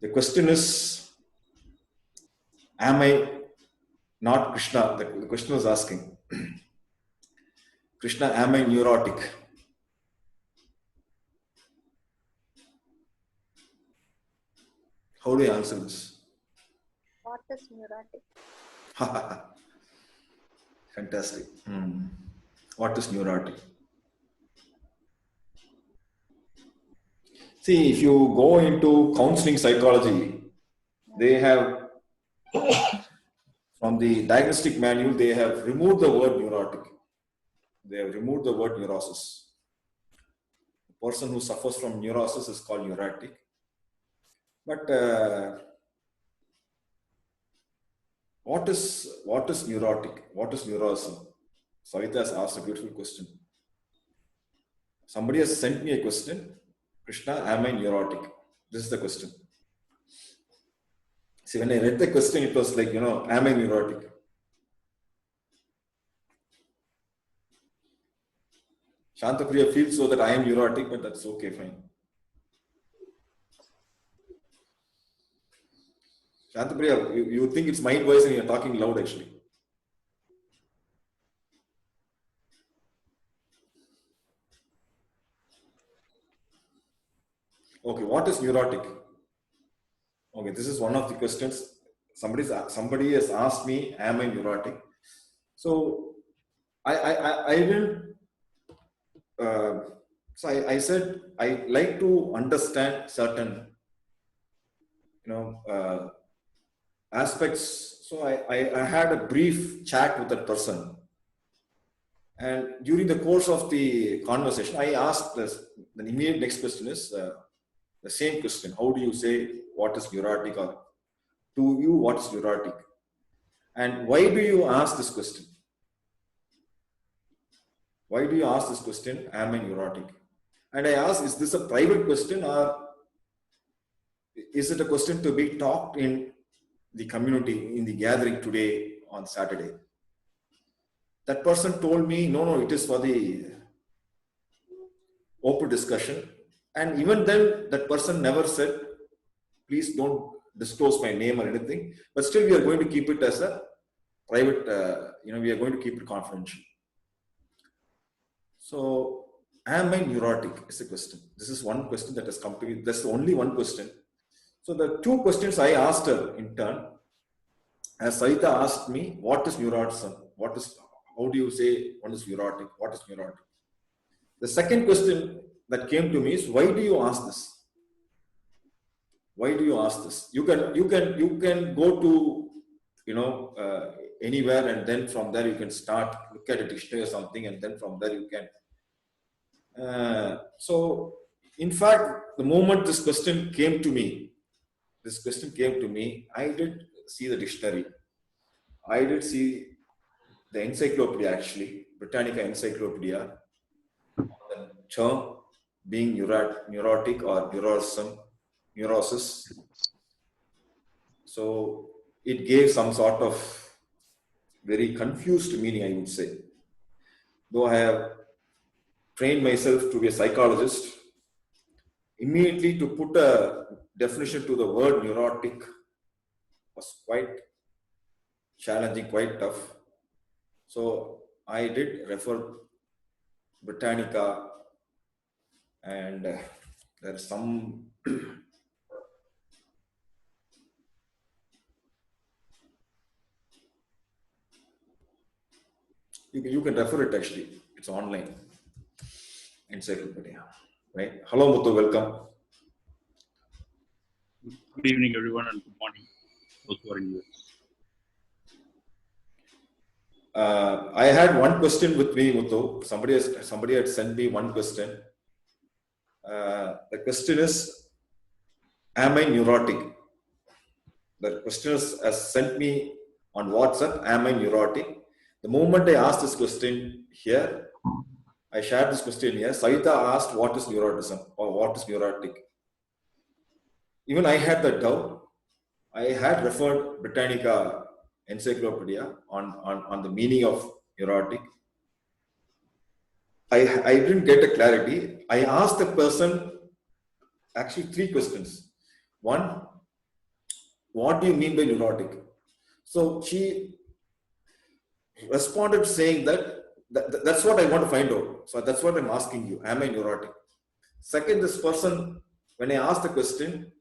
The question is, am I not Krishna? The question was asking, Krishna, am I neurotic? How do you answer this? What is neurotic? Fantastic. What is neurotic? See, if you go into counseling psychology, they have, from the diagnostic manual, they have removed the word neurotic. They have removed the word neurosis. The person who suffers from neurosis is called neurotic. But what is neurotic? What is neurosis? Savita has asked a beautiful question. Somebody has sent me a question. Krishna, am I neurotic? This is the question. See, when I read the question, it was like, am I neurotic? Shantapriya feels so that I am neurotic, but that's okay, fine. Shantapriya, you think it's my voice and you're talking loud actually. Okay, what is neurotic? Okay, this is one of the questions. Somebody has asked me, am I neurotic? So I didn't. So I said I like to understand certain, aspects. So I had a brief chat with that person, and during the course of the conversation, I asked this. The immediate next question is the same question: how do you say what is neurotic, or to you what is neurotic, and why do you ask this question? Why do you ask this question? Am I neurotic? And I asked, is this a private question, or is it a question to be talked in the community, in the gathering today on Saturday? That person told me, no, it is for the open discussion. And even then, that person never said, please don't disclose my name or anything. But still, we are going to keep it as a private, we are going to keep it confidential. So, am I neurotic? Is a question. This is one question that has come to me. That's only one question. So, the two questions I asked her in turn, as Saita asked me, what is neuroticism? How do you say one is neurotic? What is neurotic? The second question that came to me is, why do you ask this? Why do you ask this? You can go to anywhere, and then from there you can start look at a dictionary or something, and then from there you can. So, in fact, the moment this question came to me, I did see the dictionary. I did see the encyclopedia, actually, Britannica Encyclopedia, the term being neurotic or neurosis. So it gave some sort of very confused meaning, I would say. Though I have trained myself to be a psychologist, immediately to put a definition to the word neurotic was quite challenging, quite tough. So I did refer Britannica, and there's some you can refer it actually. It's online encyclopedia, right? Hello, Muthu, welcome. Good evening, everyone, and good morning, those who are in US. I had one question with me, Muthu. Somebody had sent me one question. The question is, am I neurotic? The question has sent me on WhatsApp, am I neurotic? The moment I asked this question here, I shared this question here. Saita asked, what is neuroticism, or what is neurotic? Even I had that doubt. I had referred Britannica Encyclopedia on the meaning of neurotic. I didn't get a clarity. I asked the person actually three questions. One, what do you mean by neurotic? So she responded saying that's what I want to find out. So that's what I'm asking you. Am I neurotic? Second, this person, when I asked the question,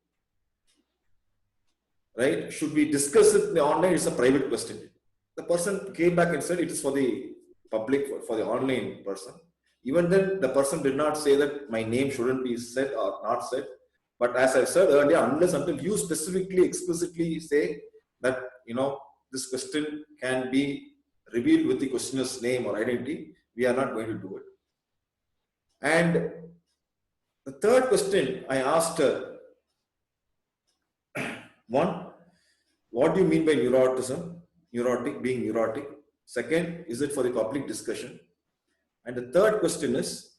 right, should we discuss it in the online? It's a private question. The person came back and said it is for the public, for the online person. Even then, the person did not say that my name shouldn't be said or not said. But as I said earlier, unless until you specifically, explicitly say that, this question can be revealed with the questioner's name or identity, we are not going to do it. And the third question I asked her, one, what do you mean by neuroticism? Neurotic, being neurotic. Second, is it for the public discussion? And the third question is,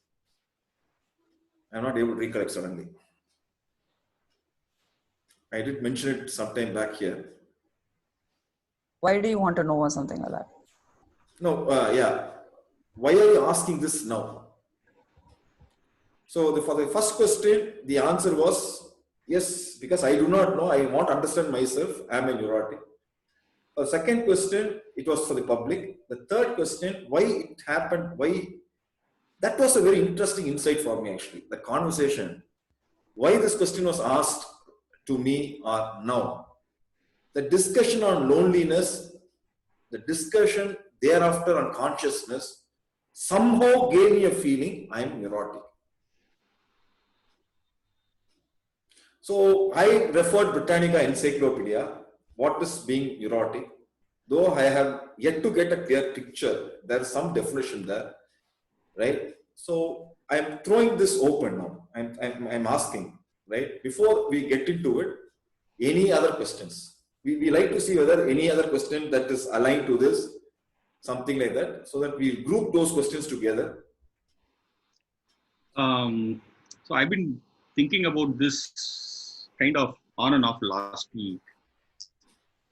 I'm not able to recollect suddenly. I did mention it sometime back here. Why do you want to know or something like that? No, yeah. Why are you asking this now? So for the first question, the answer was yes, because I do not know. I want to understand myself. Am I neurotic? The second question, it was for the public. The third question, why it happened, why, that was a very interesting insight for me actually. The conversation, why this question was asked to me or now. The discussion on loneliness, the discussion thereafter on consciousness, somehow gave me a feeling I am neurotic. So I referred Britannica Encyclopedia, what is being neurotic. Though I have yet to get a clear picture, there is some definition there, right? So I'm throwing this open now. I'm asking, right? Before we get into it, any other questions? We like to see whether any other question that is aligned to this, something like that, so that we group those questions together. So I've been thinking about this kind of on and off last week.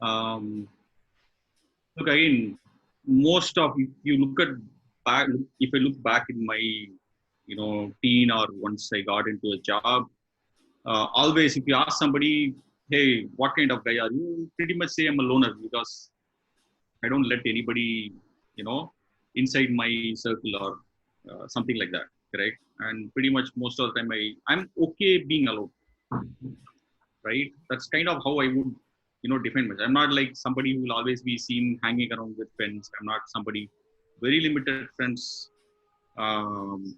Look, again, most of, if you look at back, if I look back in my, teen or once I got into a job, always if you ask somebody, hey, what kind of guy are you? Pretty much say I'm a loner because I don't let anybody, inside my circle or something like that, correct? And pretty much most of the time I'm okay being alone, right? That's kind of how I would, define myself. I'm not like somebody who will always be seen hanging around with friends. I'm not somebody, very limited friends.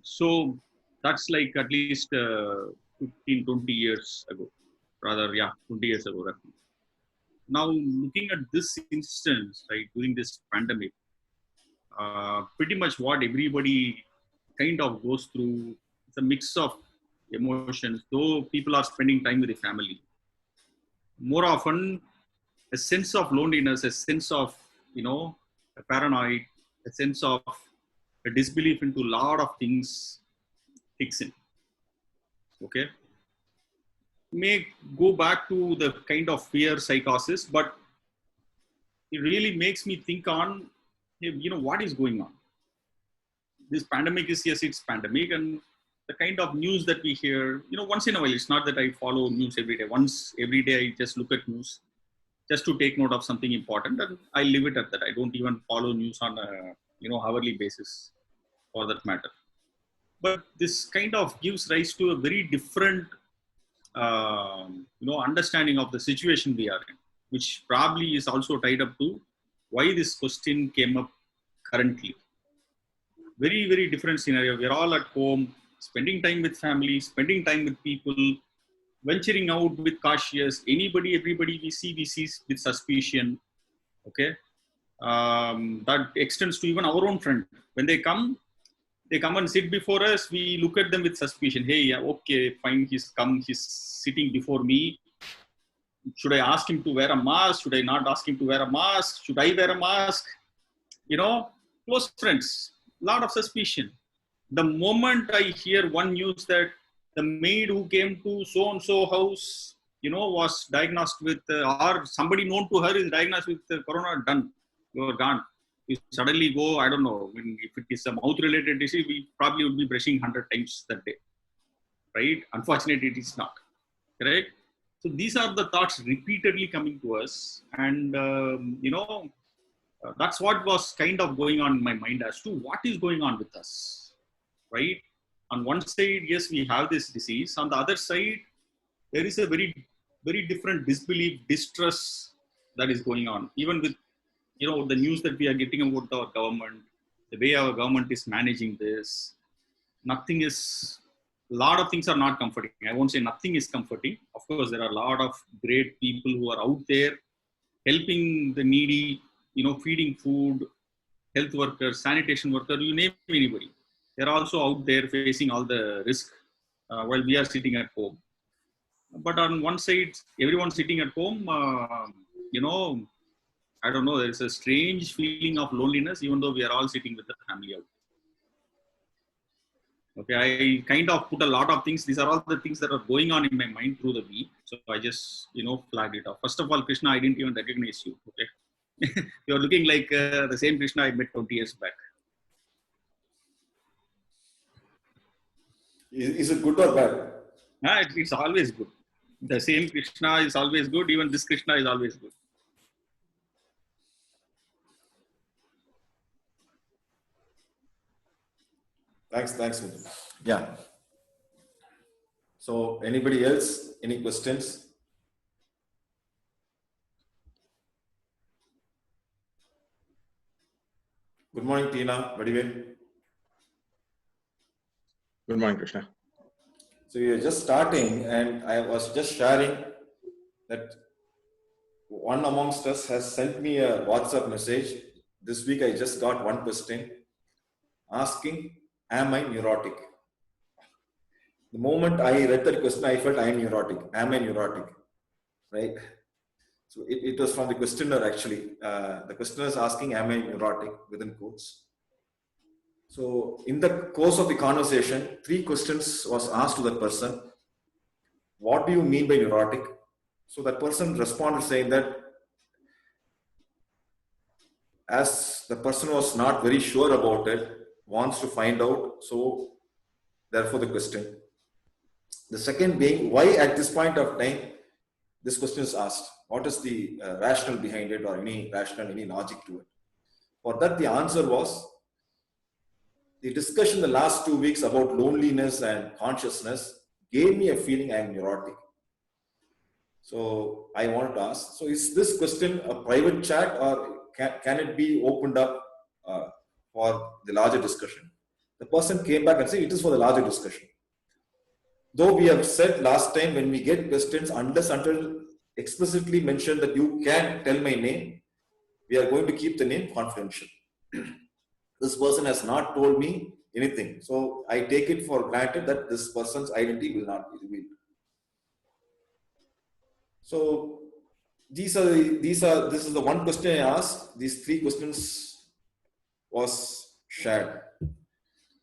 So that's like at least 15, 20 years ago. Rather, yeah, 20 years ago, roughly. Now, looking at this instance, right, during this pandemic, pretty much what everybody kind of goes through, it's a mix of emotions. Though people are spending time with the family, more often a sense of loneliness, a sense of, a paranoid, a sense of a disbelief into a lot of things kicks in. Okay, may go back to the kind of fear psychosis, but it really makes me think on, hey, what is going on. This pandemic is, yes, it's pandemic, and the kind of news that we hear, once in a while. It's not that I follow news every day. Once every day, I just look at news just to take note of something important, and I leave it at that. I don't even follow news on a hourly basis, for that matter. But this kind of gives rise to a very different understanding of the situation we are in, which probably is also tied up to why this question came up currently. Very, very different scenario. We're all at home, spending time with family, spending time with people, venturing out with cautious. Everybody we see with suspicion. Okay, that extends to even our own friend. When they come and sit before us, we look at them with suspicion. Hey, yeah, okay, fine, he's sitting before me. Should I ask him to wear a mask? Should I not ask him to wear a mask? Should I wear a mask? Close friends, lot of suspicion. The moment I hear one news that the maid who came to so-and-so house, was diagnosed with, or somebody known to her is diagnosed with corona, done, you're gone. You suddenly go, I don't know, if it is a mouth-related disease, we probably would be brushing 100 times that day, right? Unfortunately, it is not, correct? So these are the thoughts repeatedly coming to us, and that's what was kind of going on in my mind as to what is going on with us, right? On one side, yes, we have this disease. On the other side, there is a very, very different disbelief, distrust that is going on. Even with, the news that we are getting about our government, the way our government is managing this, nothing is, a lot of things are not comforting. I won't say nothing is comforting. Of course, there are a lot of great people who are out there helping the needy, feeding food, health workers, sanitation workers, you name anybody. They're also out there facing all the risk while we are sitting at home. But on one side, everyone sitting at home, I don't know, there's a strange feeling of loneliness, even though we are all sitting with the family out. Okay, I kind of put a lot of things. These are all the things that are going on in my mind through the week. So I just, flagged it off. First of all, Krishna, I didn't even recognize you. Okay. You're looking like the same Krishna I met 20 years back. Is it good or bad? It's always good. The same Krishna is always good. Even this Krishna is always good. Thanks, Muthu. Yeah. So, anybody else? Any questions? Good morning, Tina. Vadivel. Good morning, Krishna. So, we are just starting, and I was just sharing that one amongst us has sent me a WhatsApp message. This week, I just got one question asking, am I neurotic? The moment I read that question, I felt I am neurotic. Am I neurotic? Right? So it was from the questioner actually. The questioner is asking, am I neurotic, within quotes. So in the course of the conversation, 3 questions was asked to that person. What do you mean by neurotic? So that person responded saying that as the person was not very sure about it, wants to find out. So therefore the question. The second being, why at this point of time, this question is asked. What is the rationale behind it, or any rationale, any logic to it? For that, the answer was the discussion the last 2 weeks about loneliness and consciousness gave me a feeling I am neurotic. So I wanted to ask, so is this question a private chat, or can it be opened up for the larger discussion? The person came back and said it is for the larger discussion. Though we have said last time, when we get questions, unless until explicitly mentioned that you can tell my name, we are going to keep the name confidential. This person has not told me anything. So I take it for granted that this person's identity will not be revealed. So this is the one question I asked. These 3 questions was shared,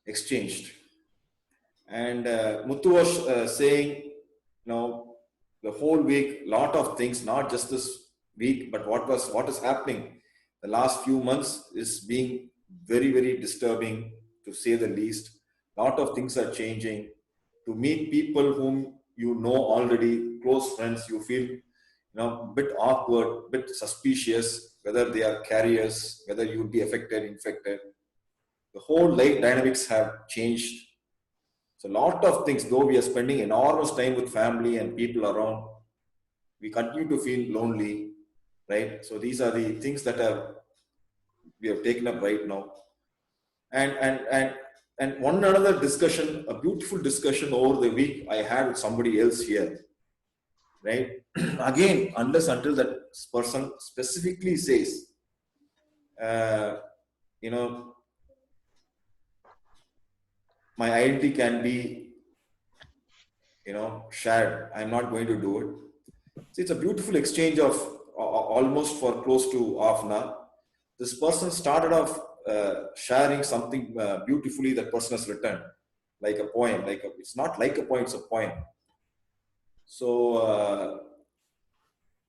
exchanged. And Muthu was saying, the whole week, lot of things, not just this week, but what is happening the last few months is being very, very disturbing, to say the least. Lot of things are changing. To meet people whom you know already, close friends, you feel a bit awkward, bit suspicious, whether they are carriers, whether you would be affected, infected. The whole life dynamics have changed. So a lot of things, though we are spending enormous time with family and people around, we continue to feel lonely, right? So these are the things that we have taken up right now. And one another discussion, a beautiful discussion over the week I had with somebody else here, right? Again, unless until that person specifically says, my identity can be, shared, I'm not going to do it. So it's a beautiful exchange of almost for close to half an hour. This person started off sharing something beautifully that person has written, like a poem. It's not like a poem, it's a poem. So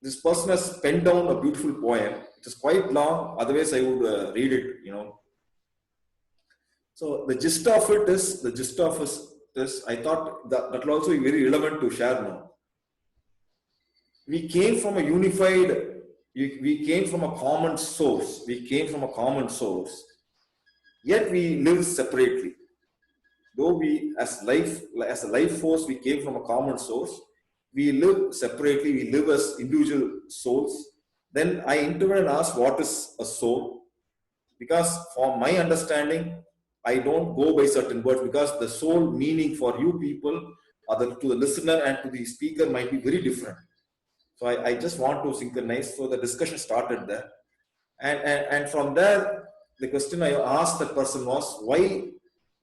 this person has penned down a beautiful poem. It is quite long, otherwise I would read it, So the gist of this, I thought that will also be very relevant to share now. we came from a unified, we came from a common source. We came from a common source, yet we live separately. Though we, as a life force, we came from a common source, we live separately, we live as individual souls. Then I intervene and ask, what is a soul? Because from my understanding, I don't go by certain words, because the soul meaning for you people, or to the listener and to the speaker, might be very different. So I just want to synchronize. So the discussion started there. And from there, the question I asked the person was, why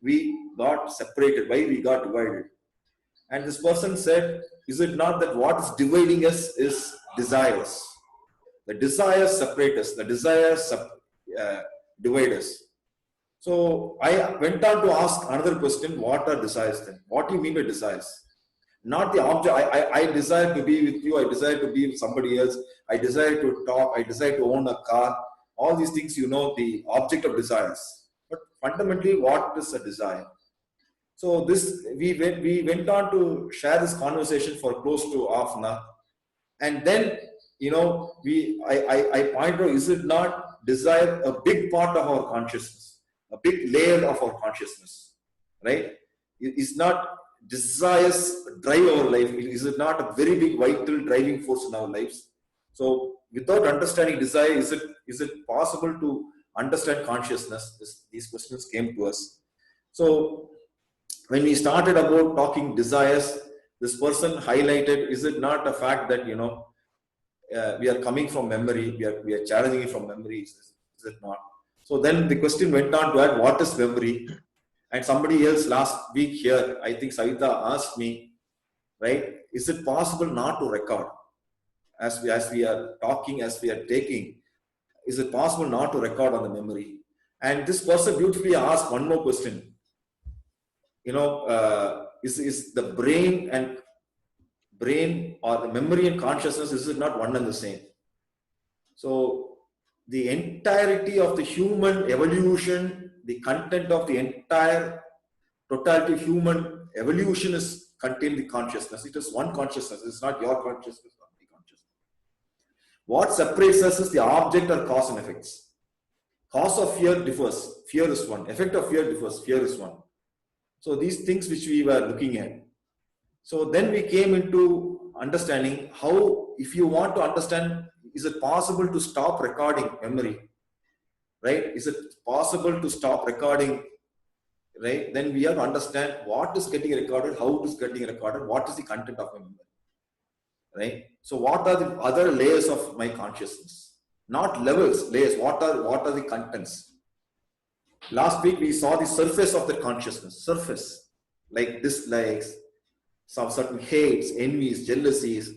we got separated, why we got divided. And this person said, is it not that what is dividing us is desires? The desires separate us, the desires divide us. So I went on to ask another question, what are desires then? What do you mean by desires? Not the object. I desire to be with you, I desire to be with somebody else, I desire to talk, I desire to own a car. All these things, the object of desires. But fundamentally, what is a desire? So this we went on to share this conversation for close to half an hour. And then, I point out, is it not desire a big part of our consciousness, a big layer of our consciousness, right? It's not desires drive our life. Is it not a very big vital driving force in our lives? So without understanding desire, is it possible to understand consciousness? These questions came to us. So when we started about talking desires, this person highlighted, is it not a fact that, we are coming from memory, we are challenging it from memory, is it not? So then the question went on to add, what is memory? And somebody else last week here, I think Savita asked me, right, is it possible not to record? As we are talking, as we are taking, is it possible not to record on the memory? And this person beautifully asked one more question. Is the brain or the memory and consciousness, is it not one and the same? So the entirety of the human evolution, the content of the entire totality of human evolution is contained in the consciousness. It is one consciousness. It's not your consciousness, not the consciousness. What separates us is the object or cause and effects. Cause of fear differs. Fear is one. Effect of fear differs. Fear is one. So these things which we were looking at. So then we came into understanding how, if you want to understand, is it possible to stop recording memory? Right? Is it possible to stop recording? Right? Then we have to understand what is getting recorded, how it is getting recorded, what is the content of my memory. Right? So what are the other layers of my consciousness? Not levels, layers. What are the contents? Last week we saw the surface of the consciousness. Surface, like dislikes, some certain hates, envies, jealousies,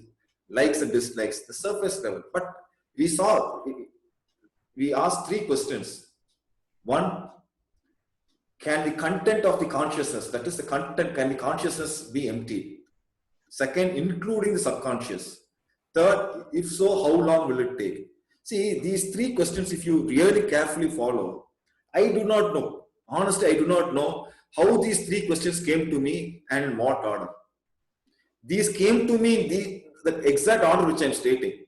likes and dislikes, the surface level. But we asked three questions. One, can the content of the consciousness, that is the content, can the consciousness be empty? Second, including the subconscious. Third, if so, how long will it take? See, these three questions, if you really carefully follow, I do not know. Honestly, I do not know how these three questions came to me and in what order. These came to me in the exact order which I am stating.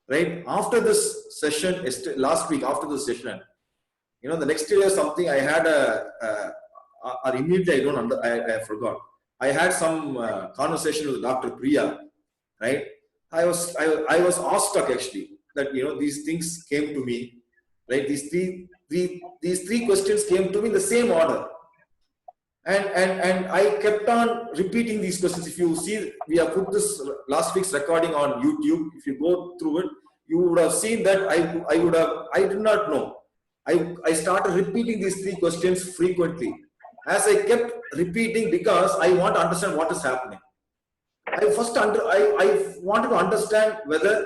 Right? After this session, last week, after this session, the next day or something, I had or immediately I forgot. I had some conversation with Dr. Priya, right? I was awestruck actually that, these things came to me, right? These three questions came to me in the same order. And I kept on repeating these questions. If you see, we have put this last week's recording on YouTube. If you go through it, you would have seen that I did not know. I started repeating these three questions frequently. As I kept repeating, because I want to understand what is happening. I wanted to understand whether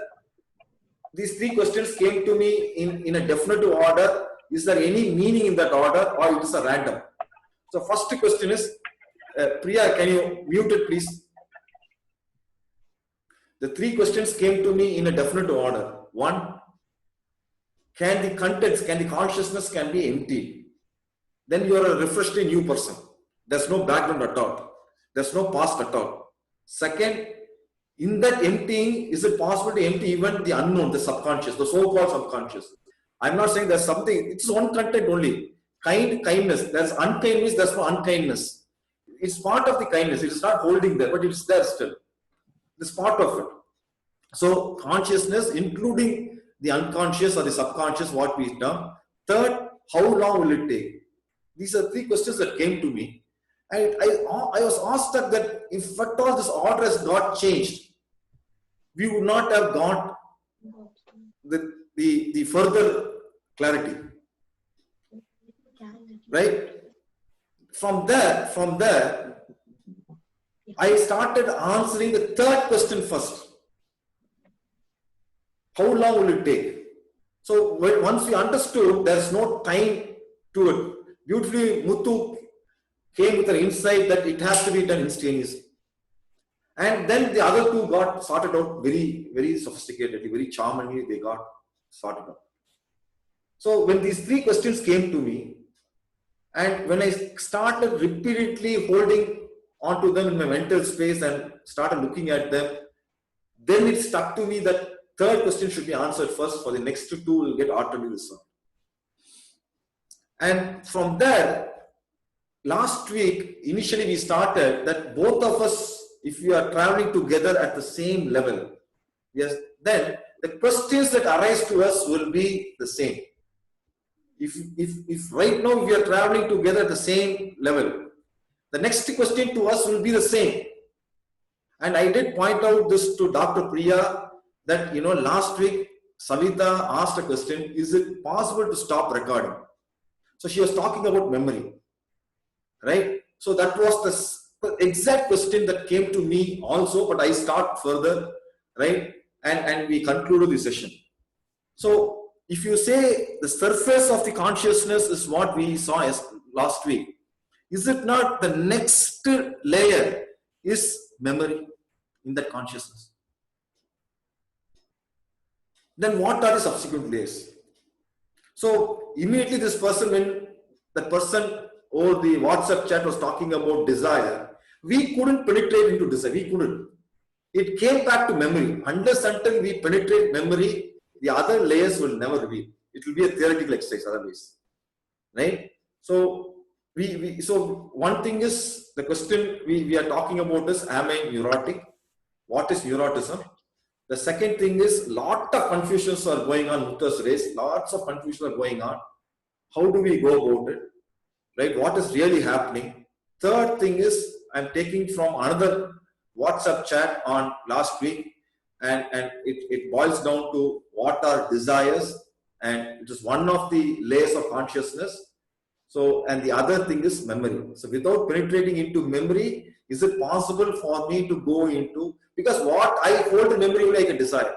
these three questions came to me in a definitive order. Is there any meaning in that order, or it is a random? So first question is, Priya, can you mute it, please? The three questions came to me in a definite order. One, can the contents, can the consciousness can be empty? Then you are a refreshingly new person. There's no background at all. There's no past at all. Second, In that emptying, is it possible to empty even the unknown, the subconscious, the so-called subconscious? I'm not saying there's something, it's one content only. Kindness, there's unkindness, there's no unkindness. It's part of the kindness, it is not holding there, but it's there still. It's part of it. So consciousness, including the unconscious or the subconscious, what we've done. Third, how long will it take? These are three questions that came to me. And I was asked that if at all this order has got changed, we would not have got the further clarity. Right? From there, I started answering the third question first. How long will it take? So once we understood there's no time to it, beautifully Muthu came with an insight that it has to be done instantaneously. And then the other two got sorted out very, very sophisticatedly, very charmingly, they got sorted out. So when these three questions came to me, and when I started repeatedly holding onto them in my mental space and started looking at them, then it stuck to me that third question should be answered first, for the next two will get automatically resolved. And from there, last week, initially we started that both of us, if we are traveling together at the same level, yes, then the questions that arise to us will be the same. If right now we are traveling together at the same level, the next question to us will be the same. And I did point out this to Dr. Priya that, last week Savita asked a question, is it possible to stop recording? So she was talking about memory, right? So that was the exact question that came to me also, but I start further, right? And we concluded the session. So if you say the surface of the consciousness is what we saw as last week, is it not the next layer is memory in that consciousness? Then what are the subsequent layers? So immediately this person, when the person or the WhatsApp chat was talking about desire, we couldn't penetrate into desire. We couldn't. It came back to memory. Unless until we penetrate memory, the other layers will never reveal. It will be a theoretical exercise otherwise, right? So so one thing is the question we are talking about is, am I neurotic? What is neurotism? The second thing is, lot of confusions are going on. Mutha's race, lots of confusion are going on. How do we go about it? Right? What is really happening? Third thing is, I'm taking from another WhatsApp chat on last week, and it boils down to what are desires, and it is one of the layers of consciousness. So, and the other thing is memory. So without penetrating into memory, is it possible for me to go into, because what I hold in memory like a desire.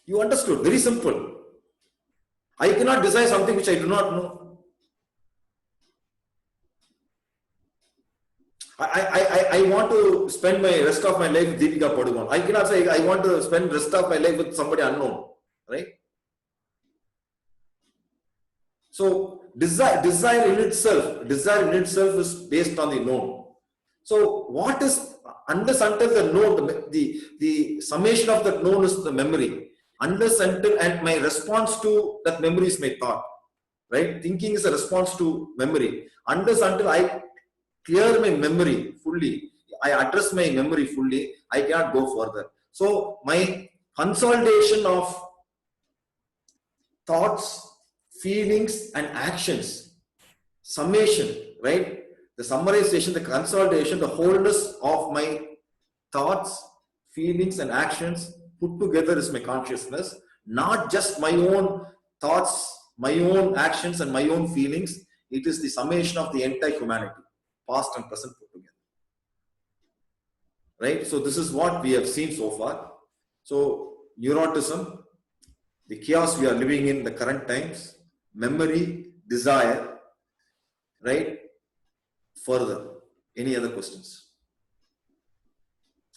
You understood, very simple. I cannot desire something which I do not know. I want to spend my rest of my life with Deepika Padukone. I cannot say I want to spend rest of my life with somebody unknown, right? So desire in itself is based on the known. So what is, unless until the known, the summation of that known is the memory. Unless until, and my response to that memory is my thought, right? Thinking is a response to memory. Unless until I clear my memory fully, I address my memory fully, I cannot go further. So my consolidation of thoughts, feelings and actions, summation, right? The summarization, the consolidation, the wholeness of my thoughts, feelings and actions put together is my consciousness, not just my own thoughts, my own actions and my own feelings. It is the summation of the entire humanity, past and present put together. Right? So this is what we have seen so far. So neurotism, the chaos we are living in the current times, memory, desire, right? Further, any other questions?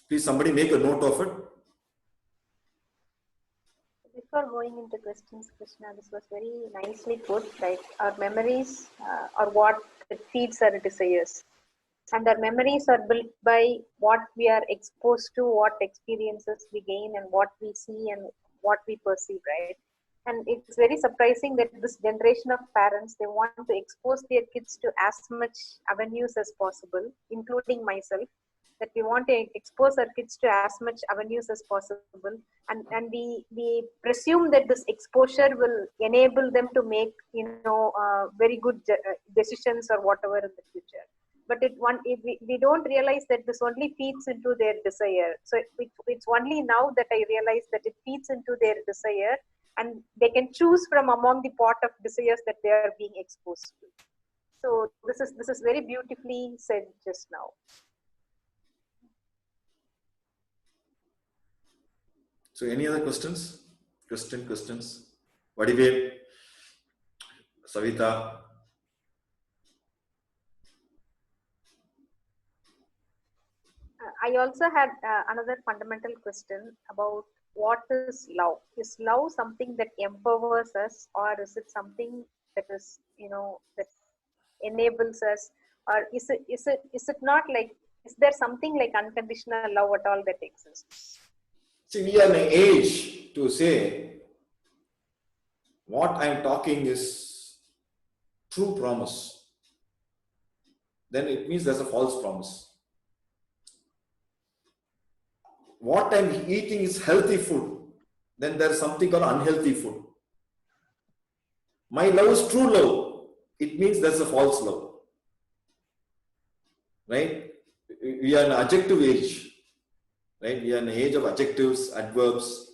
Please somebody make a note of it. Before going into questions, Krishna, this was very nicely put, right? Our memories are what it feeds our desires. And our memories are built by what we are exposed to, what experiences we gain, and what we see and what we perceive, right? And it's very surprising that this generation of parents, they want to expose their kids to as much avenues as possible, including myself, that we want to expose our kids to as much avenues as possible, and we presume that this exposure will enable them to make very good decisions or whatever in the future. But we don't realize that this only feeds into their desire. So it's only now that I realize that it feeds into their desire, and they can choose from among the pot of desires that they are being exposed to. So this is very beautifully said just now. So any other questions? Questions? Vadivel, Savita. I also had another fundamental question about what is love. Is love something that empowers us, or is it something that is, that enables us, or is it not like? Is there something like unconditional love at all that exists? See, we are in an age to say what I am talking is true promise. Then it means there's a false promise. What I'm eating is healthy food, then there's something called unhealthy food. My love is true love, it means there's a false love. Right? We are in an adjective age. Right? We are in an age of adjectives, adverbs.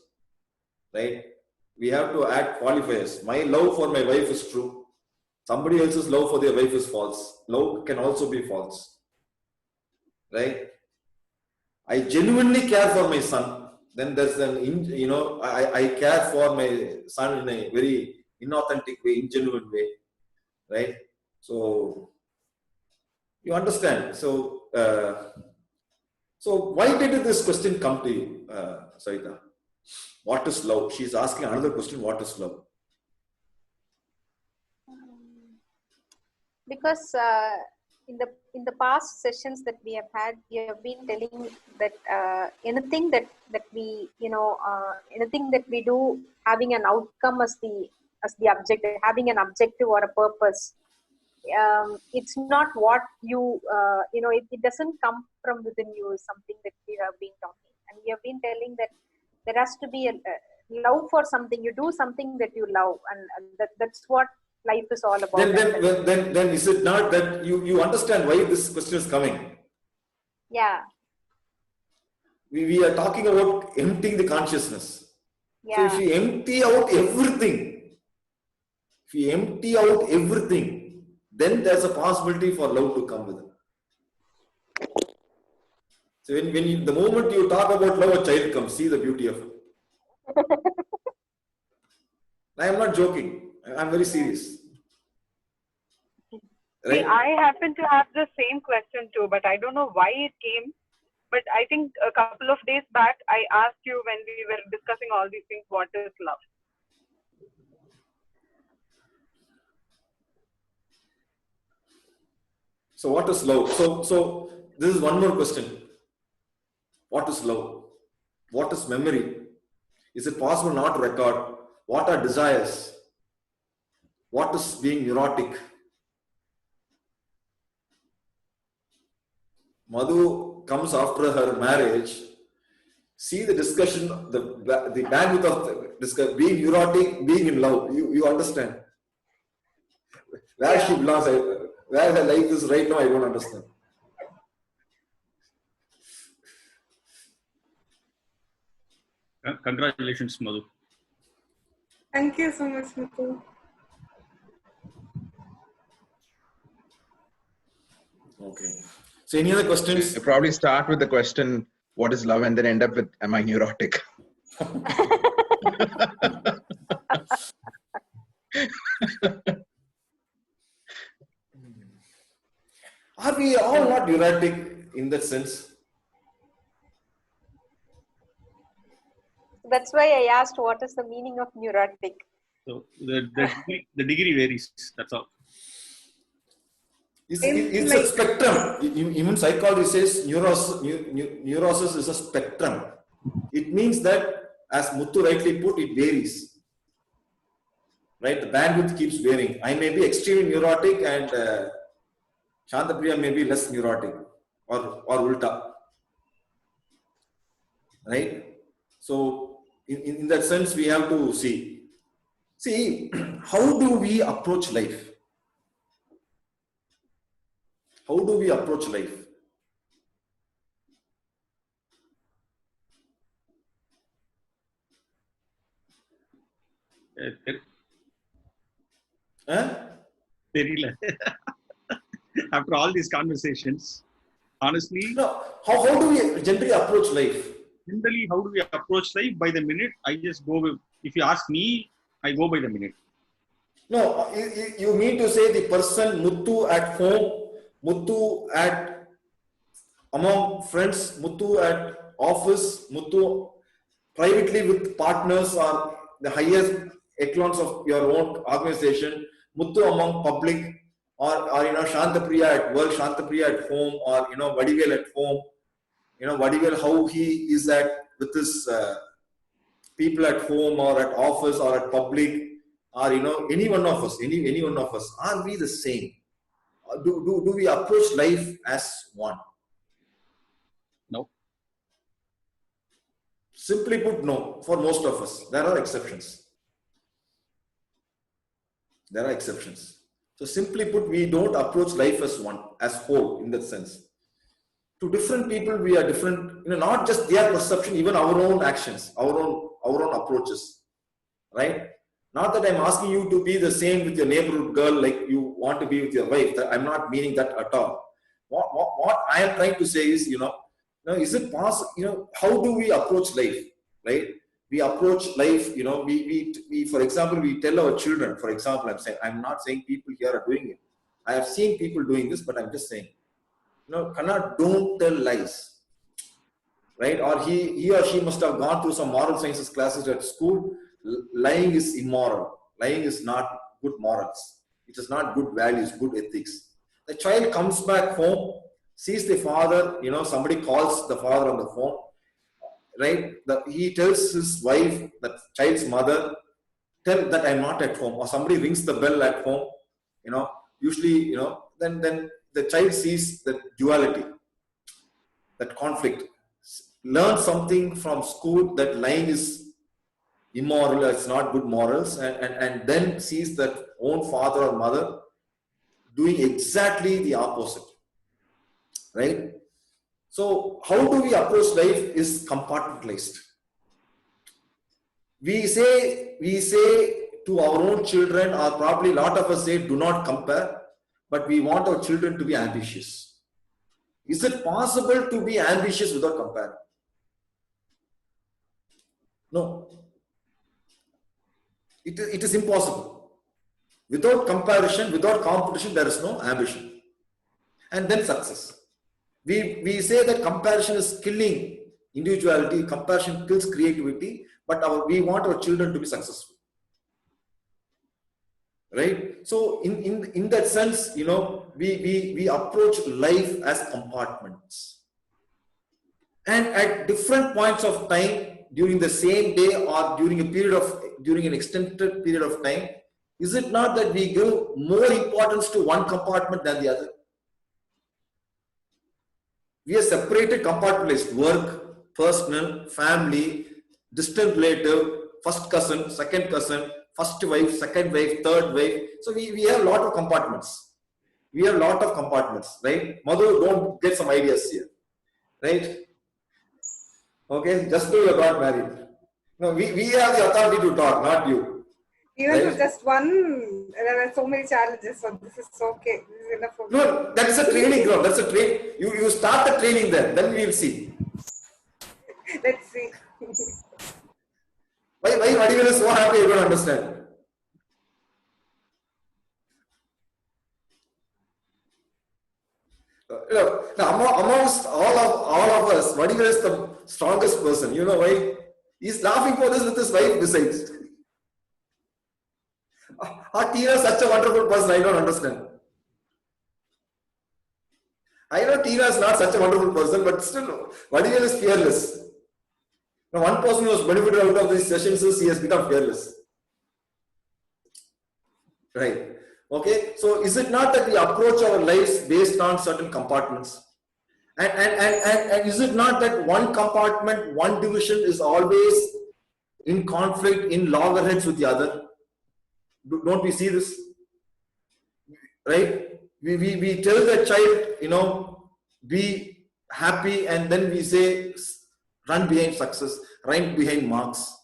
Right? We have to add qualifiers. My love for my wife is true. Somebody else's love for their wife is false. Love can also be false. Right? I genuinely care for my son. Then there's I care for my son in a very inauthentic way, ingenuine way. Right? So, you understand. So why did this question come to you, Savita? What is love? She's asking another question. What is love? Because in the past sessions that we have had, we have been telling that anything that we anything that we do, having an outcome as the objective, having an objective or a purpose. It's not what it doesn't come from within you, is something that we have been talking, and we have been telling that there has to be a love for something. You do something that you love, and that's what life is all about. Then is it not that you understand why this question is coming? Yeah. We are talking about emptying the consciousness. Yeah. So if you empty out everything, then there's a possibility for love to come with it. So the moment you talk about love, a child comes. See the beauty of it. I am not joking. I am very serious. Right? See, I happen to have the same question too, but I don't know why it came. But I think a couple of days back, I asked you when we were discussing all these things, what is love? So what is love? So this is one more question. What is love? What is memory? Is it possible not to record? What are desires? What is being neurotic? Madhu comes after her marriage. See the discussion, the bandwidth of discussion, being neurotic, being in love. You understand? Where she belongs, where her life is right now, I don't understand. Congratulations, Madhu. Thank you so much, Madhu. Okay. So any other questions? You probably start with the question, what is love? And then end up with, am I neurotic? Are we all not neurotic in that sense? That's why I asked what is the meaning of neurotic. So the degree varies. That's all. It's a spectrum. Even psychology says neurosis is a spectrum. It means that, as Muthu rightly put, it varies. Right? The bandwidth keeps varying. I may be extremely neurotic and Shantapriya may be less neurotic or ulta. Right? So, in that sense, we have to see. See, how do we approach life? How do we approach life? Huh? தெரியல. After all these conversations, honestly, No, how do we generally approach life? generally, how do we approach life? By the minute, I just go with, if you ask me, I go by the minute. No, you mean to say the person Muthu at home, Muthu at among friends, Muthu at office, Muthu privately with partners or the highest echelons of your own organization, Muthu among public, or Shantapriya at work, Shantapriya at home, or Vadivel at home, Vadivel how he is at with his people at home or at office or at public, or any one of us, any one of us, are we the same? Do we approach life as one? No. Simply put, no. For most of us, there are exceptions. There are exceptions. So simply put, we don't approach life as one, as whole, in that sense. To different people, we are different. Not just their perception, even our own actions, our own approaches, right? Not that I'm asking you to be the same with your neighborhood girl like you want to be with your wife. I'm not meaning that at all. What I am trying to say is, is it possible? How do we approach life, right? We approach life. We for example, we tell our children. For example, I'm not saying people here are doing it. I have seen people doing this, but I'm just saying, don't tell lies, right? Or he or she must have gone through some moral sciences classes at school. Lying is immoral. Lying is not good morals. It is not good values, good ethics. The child comes back home, sees the father, somebody calls the father on the phone, right? He tells his wife, the child's mother, tell that I'm not at home, or somebody rings the bell at home, usually, then the child sees that duality, that conflict, learn something from school that lying is immoral, it's not good morals, and then sees that own father or mother doing exactly the opposite, right? So how do we approach life is compartmentalized. We say to our own children, or probably a lot of us say, do not compare, but we want our children to be ambitious. Is it possible to be ambitious without comparing? No. It is impossible. Without comparison, without competition, there is no ambition. And then success. We say that comparison is killing individuality, comparison kills creativity, but we want our children to be successful. Right? So in that sense, we approach life as compartments. And at different points of time, during the same day or during an extended period of time, is it not that we give more importance to one compartment than the other? We are separated compartmentalized: work, personal, family, distant relative, first cousin, second cousin, first wife, second wife, third wife. So we have a lot of compartments. Right? Madhu, don't get some ideas here. Right? Okay, just so you got married. No, we have the authority to talk, not you. Even right? for just one, there are so many challenges, so this is okay. This is enough for me. No, that's a training ground. That's a train. You start the training there, then we will see. Let's see. Why Vadivel is so happy? You don't understand. Now amongst all of us, Vadivel is the strongest person. You know why? He's laughing for this with his wife besides. Tina is such a wonderful person. I don't understand. I know Tina is not such a wonderful person, but still, Vadivel is fearless. Now, one person who has benefited out of these sessions is he has become fearless. Right. Okay. So, is it not that we approach our lives based on certain compartments? And is it not that one compartment, one division is always in conflict, in loggerheads with the other? Don't we see this? Right? We tell the child, be happy, and then we say, run behind success, run behind marks.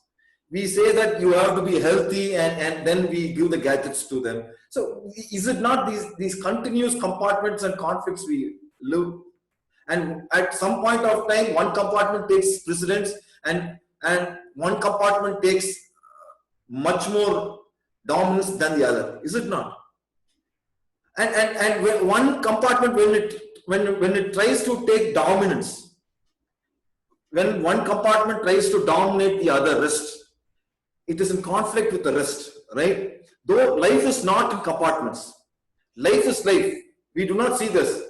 We say that you have to be healthy, and then we give the gadgets to them. So, is it not these continuous compartments and conflicts we live? And at some point of time, one compartment takes precedence, and one compartment takes much more dominance than the other. Is it not? And when one compartment, when it tries to take dominance, when one compartment tries to dominate the other rest, it is in conflict with the rest, right? Though life is not in compartments. Life is life. We do not see this.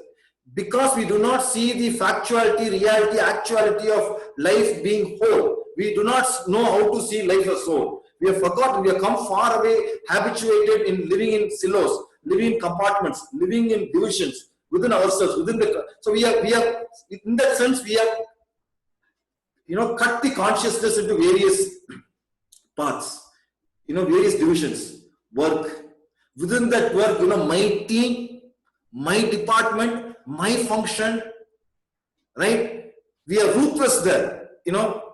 Because we do not see the factuality, reality, actuality of life being whole. We do not know how to see life as whole. We have forgotten, we have come far away, habituated in living in silos, living in compartments, living in divisions within ourselves, so we have, in that sense, we have, cut the consciousness into various parts, various divisions, work. Within that work, my team, my department, my function, right? We are ruthless there.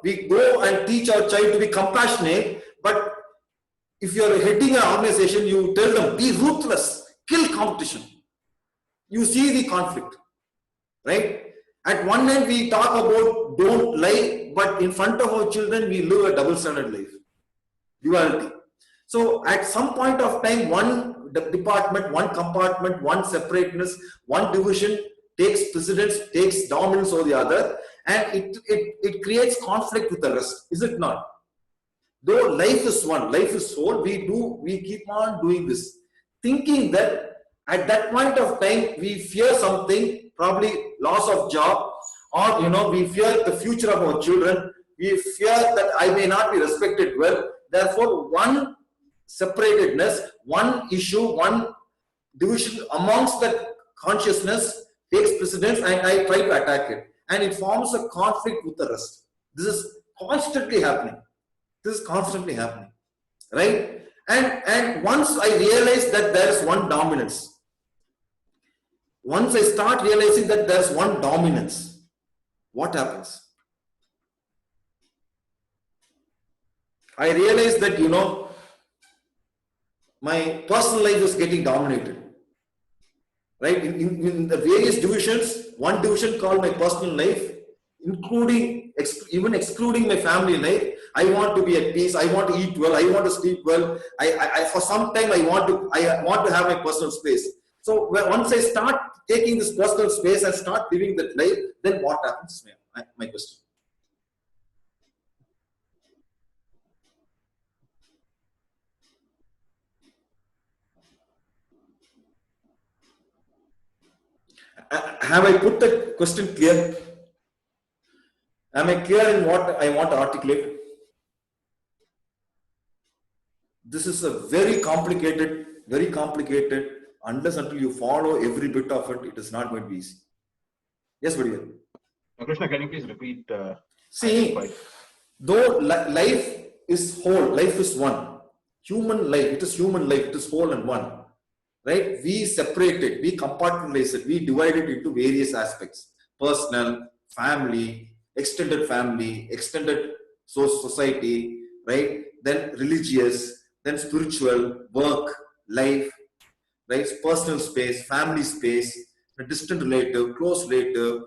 We go and teach our child to be compassionate, but if you are heading an organization, you tell them, be ruthless, kill competition. You see the conflict, right? At one end, we talk about don't lie, but in front of our children, we live a double-standard life, duality. So at some point of time, one department, one compartment, one separateness, one division takes precedence, takes dominance over the other, and it creates conflict with the rest. Is it not? Though life is one, life is whole, we keep on doing this, thinking that at that point of time we fear something, probably loss of job, or we fear the future of our children. We fear that I may not be respected well. Therefore, one separatedness, one issue, one division amongst that consciousness takes precedence, and I try to attack it, and it forms a conflict with the rest. This is constantly happening. This is constantly happening, right? And once I realize that there is one dominance, once I start realizing that there is one dominance, what happens? I realize that, my personal life is getting dominated, right? In the various divisions, one division called my personal life, including, even excluding my family life. I want to be at peace. I want to eat well. I want to sleep well. I for some time, I want to have my personal space. So once I start taking this personal space and start living that life, then what happens? My question. Have I put the question clear? Am I clear in what I want to articulate? This is a very complicated, unless until you follow every bit of it, it is not going to be easy. Yes, Vadivel. Krishna, can you please repeat? See, though life is whole, life is one. Human life, it is human life, it is whole and one. Right? We separate it, we compartmentalize it, we divide it into various aspects. Personal, family, extended society, right? Then religious, then spiritual, work, life, right? Personal space, family space, a distant relative, close relative,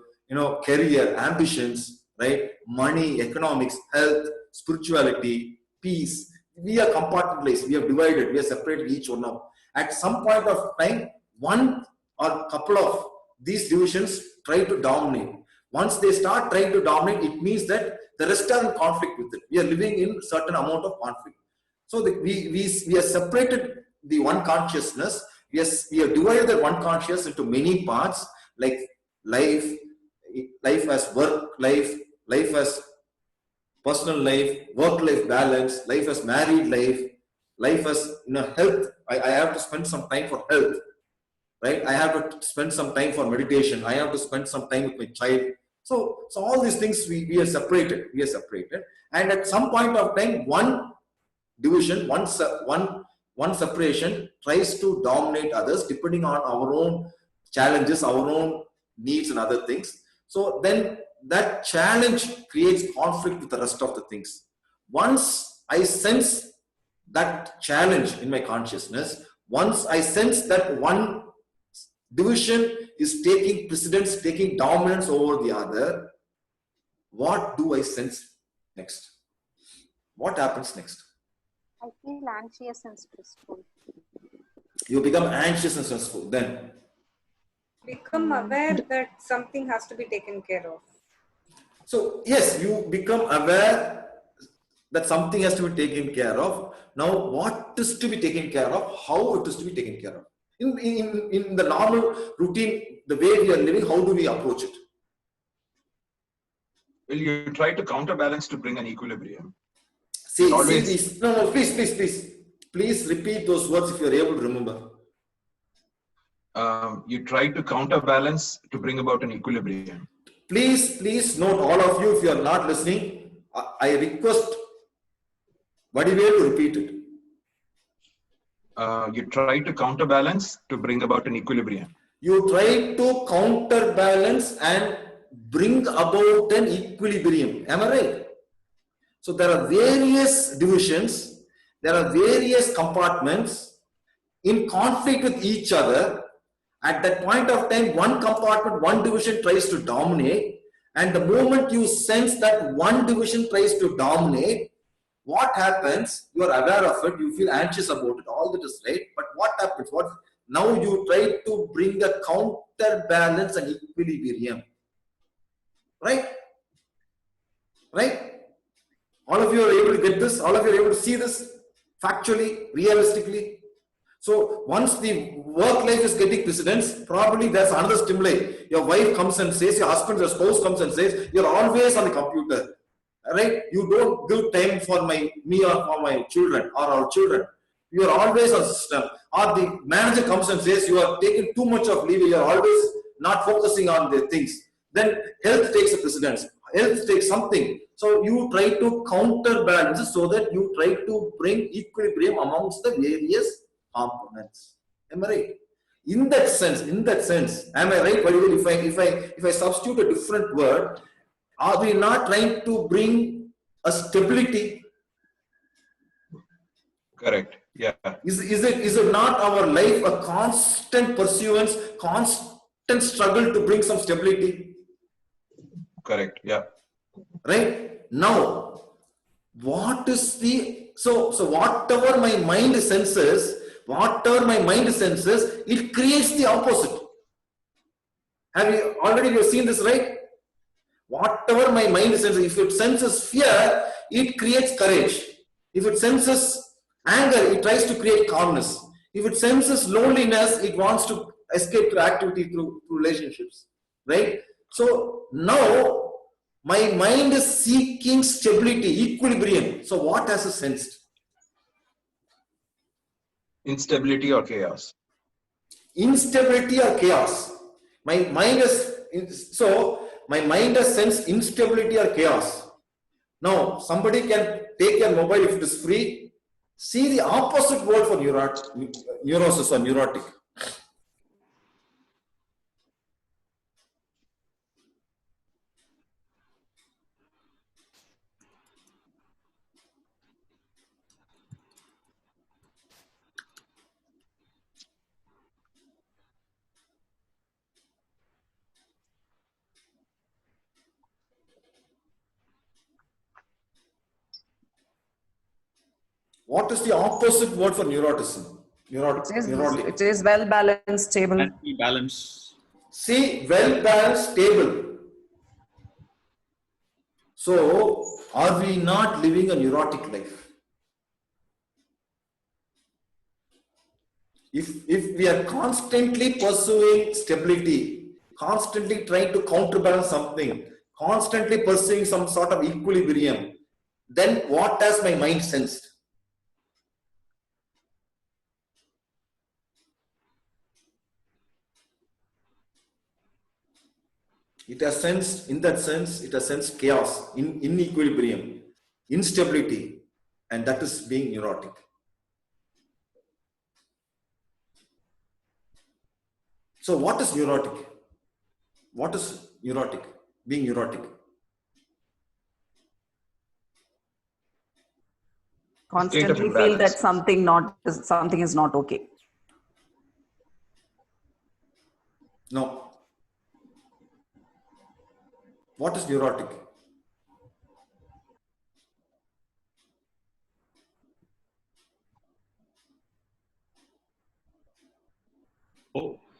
career, ambitions, right? Money, economics, health, spirituality, peace. We are compartmentalized, we have divided, we are separated each one of. At some point of time, one or couple of these divisions try to dominate. Once they start trying to dominate, it means that the rest are in conflict with it. We are living in certain amount of conflict. So we have separated the one consciousness. We have divided the one consciousness into many parts, like life, life as work life, life as personal life, work-life balance, life as married life, life as health. I have to spend some time for health, right? I have to spend some time for meditation. I have to spend some time with my child. So all these things we are separated. We are separated, and at some point of time, one division, one separation tries to dominate others depending on our own challenges, our own needs, and other things. So then that challenge creates conflict with the rest of the things. Once I sense that challenge in my consciousness, once I sense that one division is taking precedence, taking dominance over the other, what do I sense next? What happens next? I feel anxious and stressful. You become anxious and stressful. Then Become aware that something has to be taken care of. so yes, you become aware that something has to be taken care of. Now, what is to be taken care of? How it is to be taken care of? In the normal routine, the way we are living, how do we approach it? Well, you try to counterbalance to bring an equilibrium. See Always- these. No, please repeat those words if you are able to remember. You try to counterbalance to bring about an equilibrium. Please note, all of you, if you are not listening, I request Vadivel to repeat it. You try to counterbalance to bring about an equilibrium. You try to counterbalance and bring about an equilibrium. Am I right? So there are various divisions, there are various compartments in conflict with each other. At that point of time, one compartment, one division tries to dominate, and the moment you sense that one division tries to dominate, what happens? You are aware of it, you feel anxious about it, all that is right, but what happens? Now you try to bring a counterbalance and equilibrium. Right? All of you are able to get this? All of you are able to see this factually, realistically? So once the work life is getting precedence, probably there's another stimuli. Your wife comes and says, your husband, your spouse comes and says, you're always on the computer. Right? You don't give time for me or for my children or our children. You are always on system. Or the manager comes and says, you are taking too much of leave, you are always not focusing on the things. Then health takes a precedence. Health takes something. So you try to counterbalance so that you try to bring equilibrium amongst the various components. Am I right? In that sense, am I right? If I substitute a different word, are we not trying to bring a stability? Correct. Yeah. Is it not our life a constant pursuance, constant struggle to bring some stability? Correct. Yeah. Right? Now, what is the so whatever my mind senses, it creates the opposite. Have you seen this, right? Whatever my mind senses, if it senses fear, it creates courage. If it senses anger, it tries to create calmness. If it senses loneliness, it wants to escape through activity, through relationships. Right? So now my mind is seeking stability, equilibrium. So what has it sensed? Instability or chaos. Instability or chaos. My mind has sensed instability or chaos. Now, somebody can take your mobile if it is free. See the opposite word for neurosis or neurotic. What is the opposite word for neuroticism? It is well balanced, stable. And we balance. See, well balanced, stable. So, are we not living a neurotic life? If we are constantly pursuing stability, constantly trying to counterbalance something, constantly pursuing some sort of equilibrium, then what has my mind sensed? It has sensed, in that sense, it has sensed chaos, inequilibrium, instability, and that is being neurotic. So what is neurotic? What is neurotic? Being neurotic. State of Constantly feel that imbalance. something is not okay. No. What is neurotic?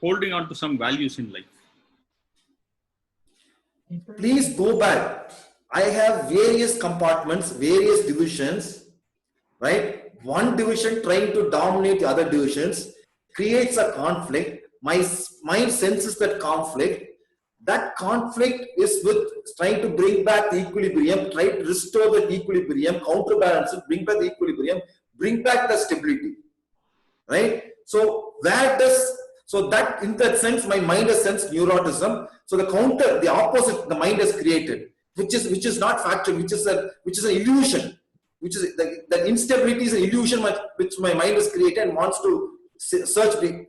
Holding on to some values in life. Please go back. I have various compartments, various divisions, right? One division trying to dominate the other divisions creates a conflict. My mind senses that conflict. That conflict is with trying to bring back the equilibrium, try to restore the equilibrium, counterbalance it, bring back the equilibrium, bring back the stability, right? So that in that sense, my mind has sensed neuroticism. So the opposite, the mind has created, which is not factual, which is an illusion, which is the instability is an illusion which my mind has created and wants to search.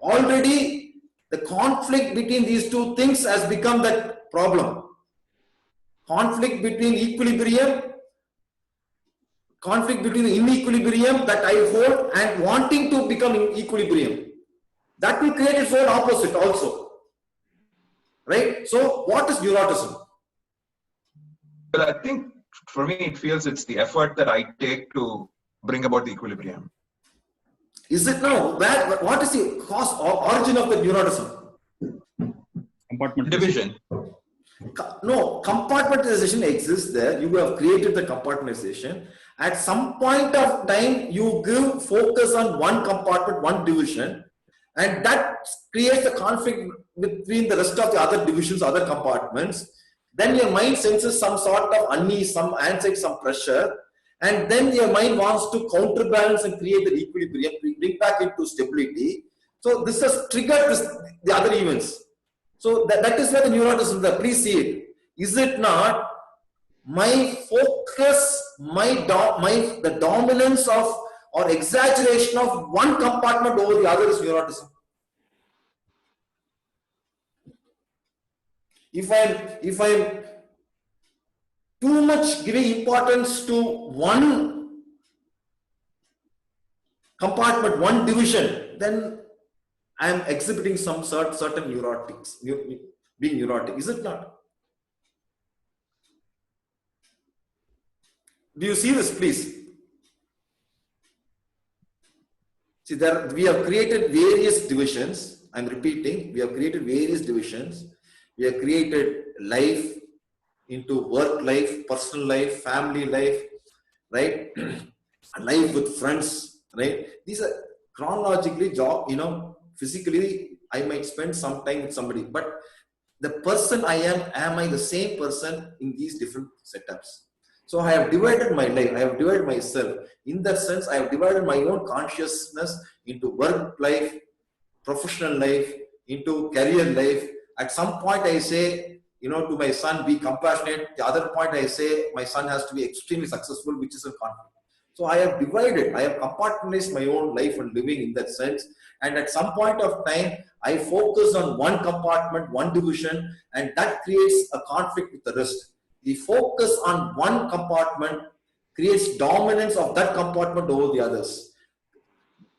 Already the conflict between these two things has become that problem. Conflict between equilibrium, conflict between the inequilibrium that I hold and wanting to become in equilibrium. That will create its own opposite also. Right? So what is neuroticism? Well, I think for me, it feels it's the effort that I take to bring about the equilibrium. Is it now? What is the cause or origin of the neuroticism? Compartment Division. No, compartmentalization exists there. You have created the compartmentalization. At some point of time, you give focus on one compartment, one division, and that creates a conflict between the rest of the other divisions, other compartments. Then your mind senses some sort of unease, some anxiety, some pressure, and then your mind wants to counterbalance and create the equilibrium, bring back into stability. So this has triggered the other events. So that is where the neuroticism is. Please see it. Is it not my focus, the dominance of or exaggeration of one compartment over the other is neuroticism? If I'm too much giving importance to one compartment, one division, then I am exhibiting some certain neurotics, being neurotic. Is it not? Do you see this, please? See, we have created various divisions. I'm repeating, we have created various divisions. We have created life into work life, personal life, family life, right? Life with friends, right? These are chronologically physically, I might spend some time with somebody, but the person I am I the same person in these different setups? So I have divided my life, I have divided myself. In that sense, I have divided my own consciousness into work life, professional life, into career life. At some point I say, to my son, be compassionate. The other point I say, my son has to be extremely successful, which is a conflict. So I have divided, I have compartmentalized my own life and living in that sense. And at some point of time, I focus on one compartment, one division, and that creates a conflict with the rest. The focus on one compartment creates dominance of that compartment over the others.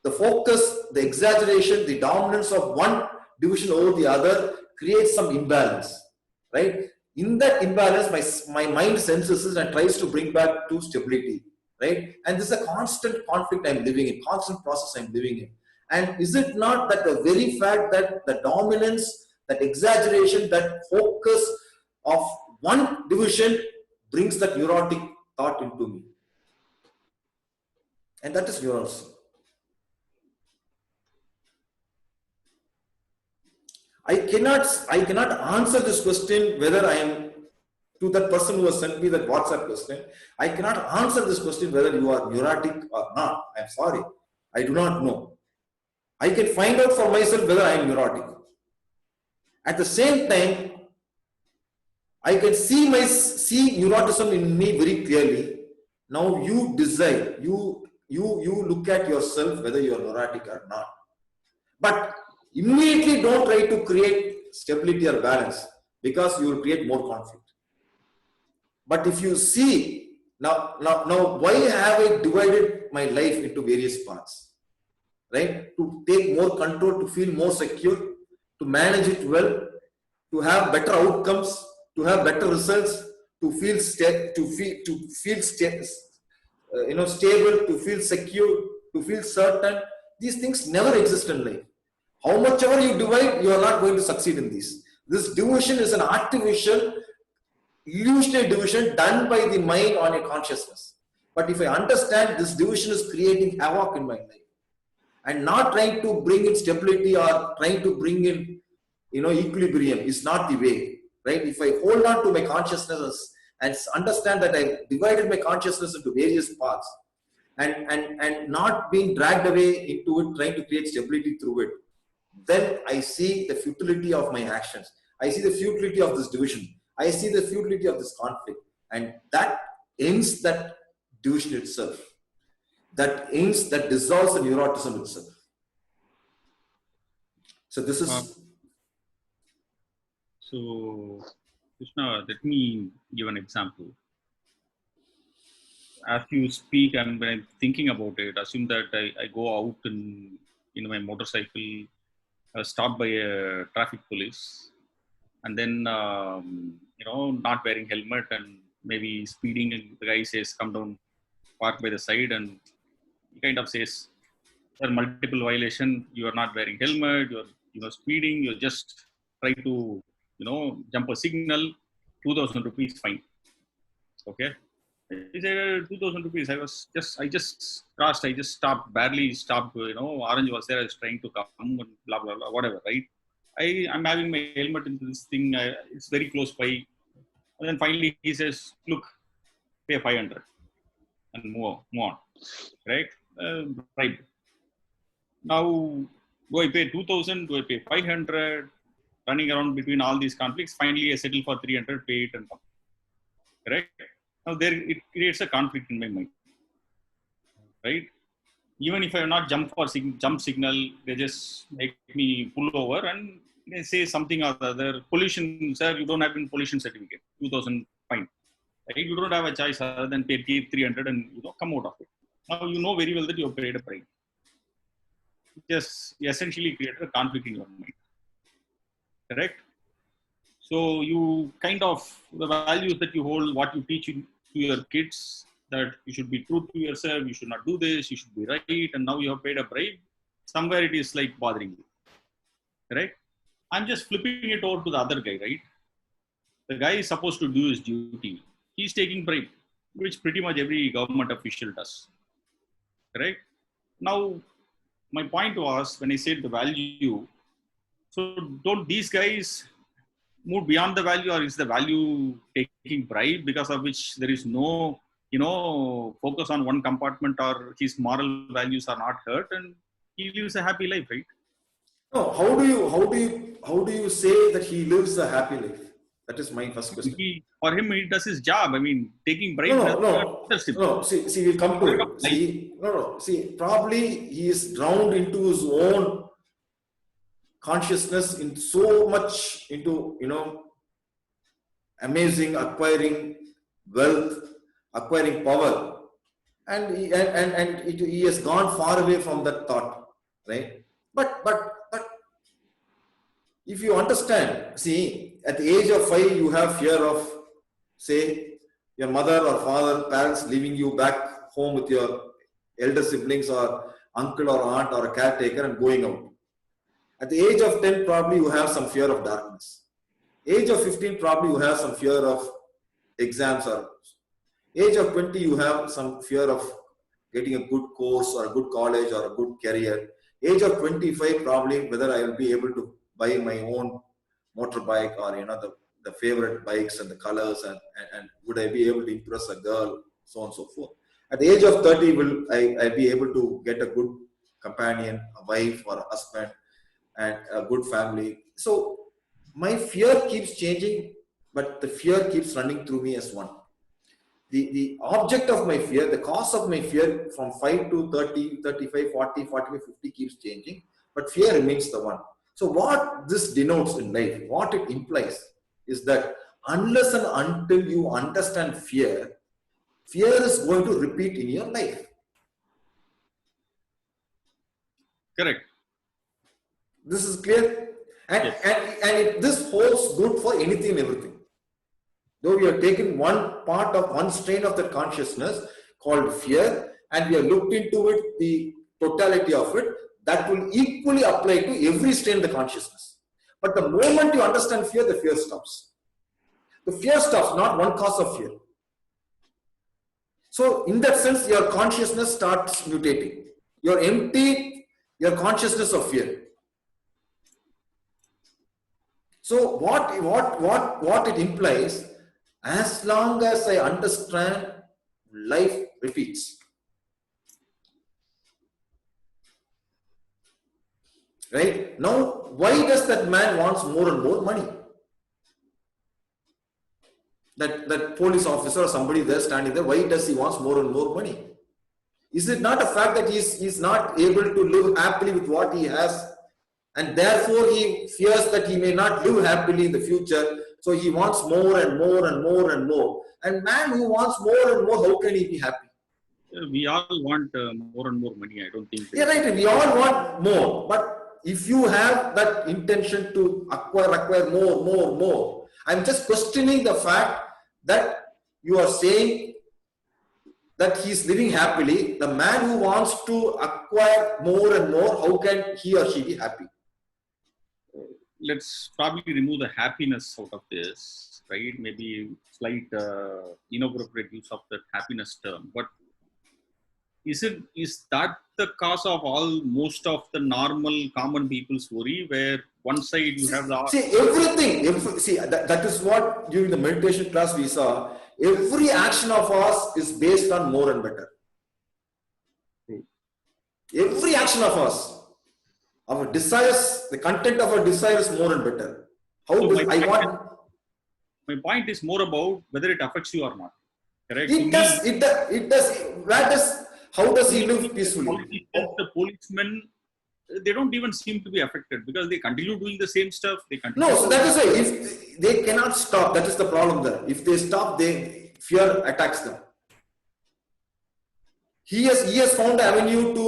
The focus, the exaggeration, the dominance of one division over the other creates some imbalance, right? In that imbalance, my mind senses it and tries to bring back to stability, right? And this is a constant conflict I'm living in, constant process I'm living in. And is it not that the very fact that the dominance, that exaggeration, that focus of one division brings that neurotic thought into me? And that is neurosis. I cannot answer this question whether I am, to that person who has sent me that WhatsApp question, I cannot answer this question whether you are neurotic or not. I'm sorry. I do not know. I can find out for myself whether I am neurotic. At the same time, I can see neuroticism in me very clearly. Now you decide, you look at yourself whether you are neurotic or not. But immediately don't try to create stability or balance, because you will create more conflict. But if you see, now why have I divided my life into various parts? Right? To take more control, to feel more secure, to manage it well, to have better outcomes, to have better results, to feel stable, to feel secure, to feel certain. These things never exist in life. How much ever you divide, you are not going to succeed in these. This division is an artificial, illusionary division done by the mind on a consciousness. But if I understand this division is creating havoc in my life, and not trying to bring in stability or trying to bring in, equilibrium is not the way, right? If I hold on to my consciousness and understand that I divided my consciousness into various parts, and not being dragged away into it, trying to create stability through it, then I see the futility of my actions. I see the futility of this division. I see the futility of this conflict, and that ends that division itself. That dissolves the neuroticism itself. So this is. So, Krishna, let me give an example. As you speak, and when I'm thinking about it, assume that I go out in my motorcycle, stopped by a traffic police, and then not wearing helmet and maybe speeding, and the guy says, "Come down, park by the side," and he kind of says, "There are multiple violation. You are not wearing helmet. You're speeding. You're just trying to jump a signal. 2,000 rupees fine." Okay. He said 2,000 rupees. I just crossed. I just stopped, barely stopped. Orange was there. I was trying to come and blah blah blah, whatever. Right. I'm having my helmet into this thing. It's very close by. And then finally he says, "Look, pay 500 and move on." Right. Right. Now, do I pay 2,000? Do I pay 500? Running around between all these conflicts. Finally, I settle for 300, pay it and come. Correct? Now, it creates a conflict in my mind. Right? Even if I have not jump signal, they just make me pull over and they say something or the other. Pollution, sir, you don't have a pollution certificate. 2,000 fine. Right? You don't have a choice other than pay 300 and come out of it. Now, you know very well that you have paid a price. Just essentially created a conflict in your mind. Correct? So you kind of, the values that you hold, what you teach to your kids, that you should be true to yourself, you should not do this, you should be right, and now you have paid a bribe, somewhere it is like bothering you. Correct? I'm just flipping it over to the other guy, right? The guy is supposed to do his duty. He's taking bribe, which pretty much every government official does. Correct? Now, my point was, when I said the value, so don't these guys move beyond the value, or is the value taking bribe, because of which there is no, focus on one compartment, or his moral values are not hurt and he lives a happy life, right? No, how do you say that he lives a happy life? That is my first question. For him, he does his job. I mean, taking bribe. No. See, we'll come to it. See, probably he is drowned into his own consciousness, in so much into amazing, acquiring wealth, acquiring power, and he has gone far away from that thought, right? But if you understand, see, at the age of 5, you have fear of, say, your mother or father, parents leaving you back home with your elder siblings or uncle or aunt or a caretaker and going out. At the age of 10, probably you have some fear of darkness. Age of 15, probably you have some fear of exams, or age of 20, you have some fear of getting a good course or a good college or a good career. Age of 25, probably whether I will be able to buy my own motorbike or the favorite bikes and the colors and would I be able to impress a girl, so on and so forth. At the age of 30, will I be able to get a good companion, a wife or a husband, and a good family? So my fear keeps changing, but the fear keeps running through me as one. The object of my fear, the cause of my fear from 5 to 30, 35, 40, 45, 50 keeps changing, but fear remains the one. So what this denotes in life, what it implies is that unless and until you understand fear, fear is going to repeat in your life. Correct. This is clear? And this holds good for anything and everything. Though we have taken one strain of the consciousness called fear, and we have looked into it, the totality of it, that will equally apply to every strain of the consciousness. But the moment you understand fear, the fear stops. The fear stops, not one cause of fear. So in that sense, your consciousness starts mutating. You're empty your consciousness of fear. So what it implies, as long as I understand, life repeats. Right? Now, why does that man wants more and more money? That police officer or somebody there standing there, why does he wants more and more money? Is it not a fact that he's not able to live happily with what he has, and therefore he fears that he may not live happily in the future, so he wants more and more and more and more. And man who wants more and more, how can he be happy? We all want more and more money. I don't think. Yeah, right. We all want more, but if you have that intention to acquire more, I'm just questioning the fact that you are saying that he's living happily. The man who wants to acquire more and more, how can he or she be happy? Let's probably remove the happiness out of this, right? Maybe slight inappropriate use of that happiness term. But is that the cause of most of the normal common people's worry, where one side you have the that is what during the meditation class we saw. Every action of us is based on more and better. Every action of us, our desires, the content of our desire is more and better. My point is more about whether it affects you or not. Correct? It does. How does he live peacefully? The policemen, they don't even seem to be affected because they continue doing the same stuff. So that is why if they cannot stop, that is the problem there. If they stop, fear attacks them. He has found an avenue to,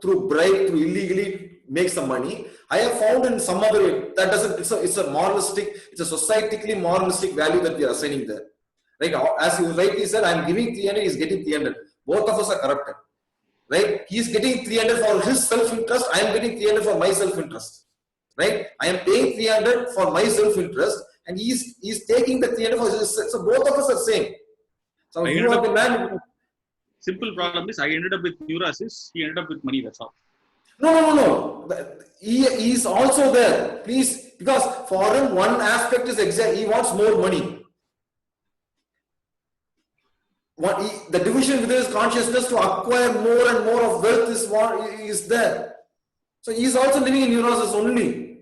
through bribe, through illegally make some money. I have found in some other way that doesn't. It's a moralistic, it's a societically moralistic value that we are assigning there. Right? As you rightly said, I am giving 300, he is getting 300. Both of us are corrupted. Right? He is getting 300 for his self-interest. I am getting 300 for my self-interest. Right? I am paying 300 for my self-interest, and he is taking the 300 for his. So both of us are same. So you are the man. Simple problem is I ended up with neurosis. He ended up with money. That's all. No. He is also there. Please, because for him one aspect is exact. He wants more money. The division within his consciousness to acquire more and more of wealth is there. So he is also living in neurosis only.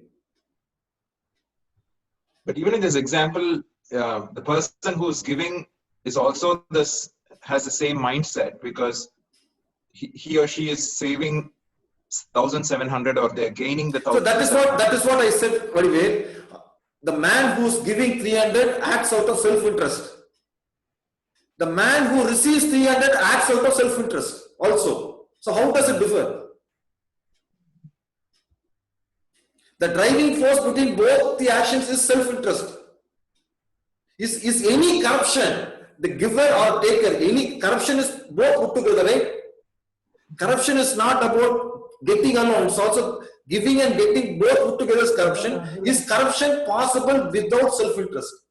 But even in this example, the person who's giving is also has the same mindset, because he or she is saving 1,700, or they're gaining the 1,000. So that is what I said very well. The man who's giving 300 acts out of self-interest. The man who receives 300 acts out of self-interest also. So how does it differ? The driving force between both the actions is self-interest. Is any corruption, the giver or taker, any corruption is both put together, right? Corruption is not about getting alone, it's also giving and getting both put together is corruption. Is corruption possible without self-interest?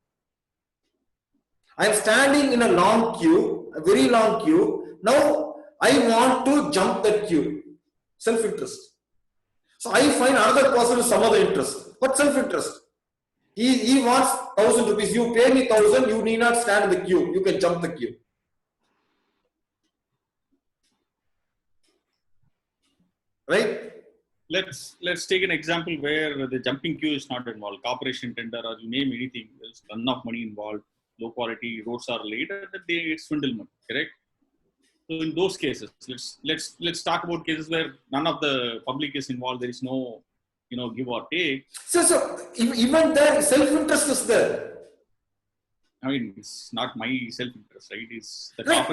I am standing in a long queue, a very long queue. Now I want to jump that queue. Self-interest. So I find another person with some other interest. What self-interest? He wants 1,000 rupees. You pay me 1,000, you need not stand in the queue. You can jump the queue. Right? Let's take an example where the jumping queue is not involved. Corporation tender or you name anything. There's a ton of money involved. Low quality roads are laid, and they swindle money. Correct? So in those cases, let's talk about cases where none of the public is involved. There is no, give or take. So even there, self-interest is there. I mean, it's not my self-interest, right? It's the Right.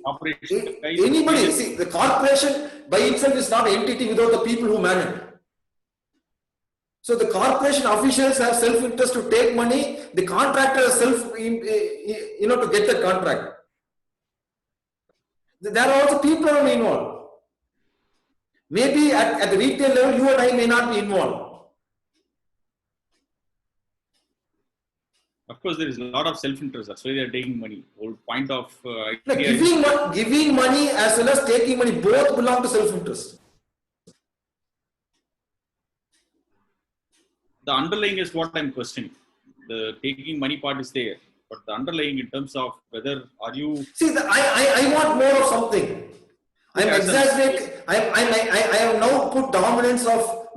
corporation. Anybody, see, the corporation by itself is not an entity without the people who man it. So the corporation officials have self-interest to take money. The contractor has to get the contract. There are also people involved. Maybe at the retail level, you and I may not be involved. Of course, there is a lot of self-interest. That's why they are taking money. Whole point of Giving money as well as taking money both belong to self-interest. The underlying is what I'm questioning. The taking money part is there, but the underlying in terms of whether are you I want more of something. I'm exaggerating. I have now put dominance of.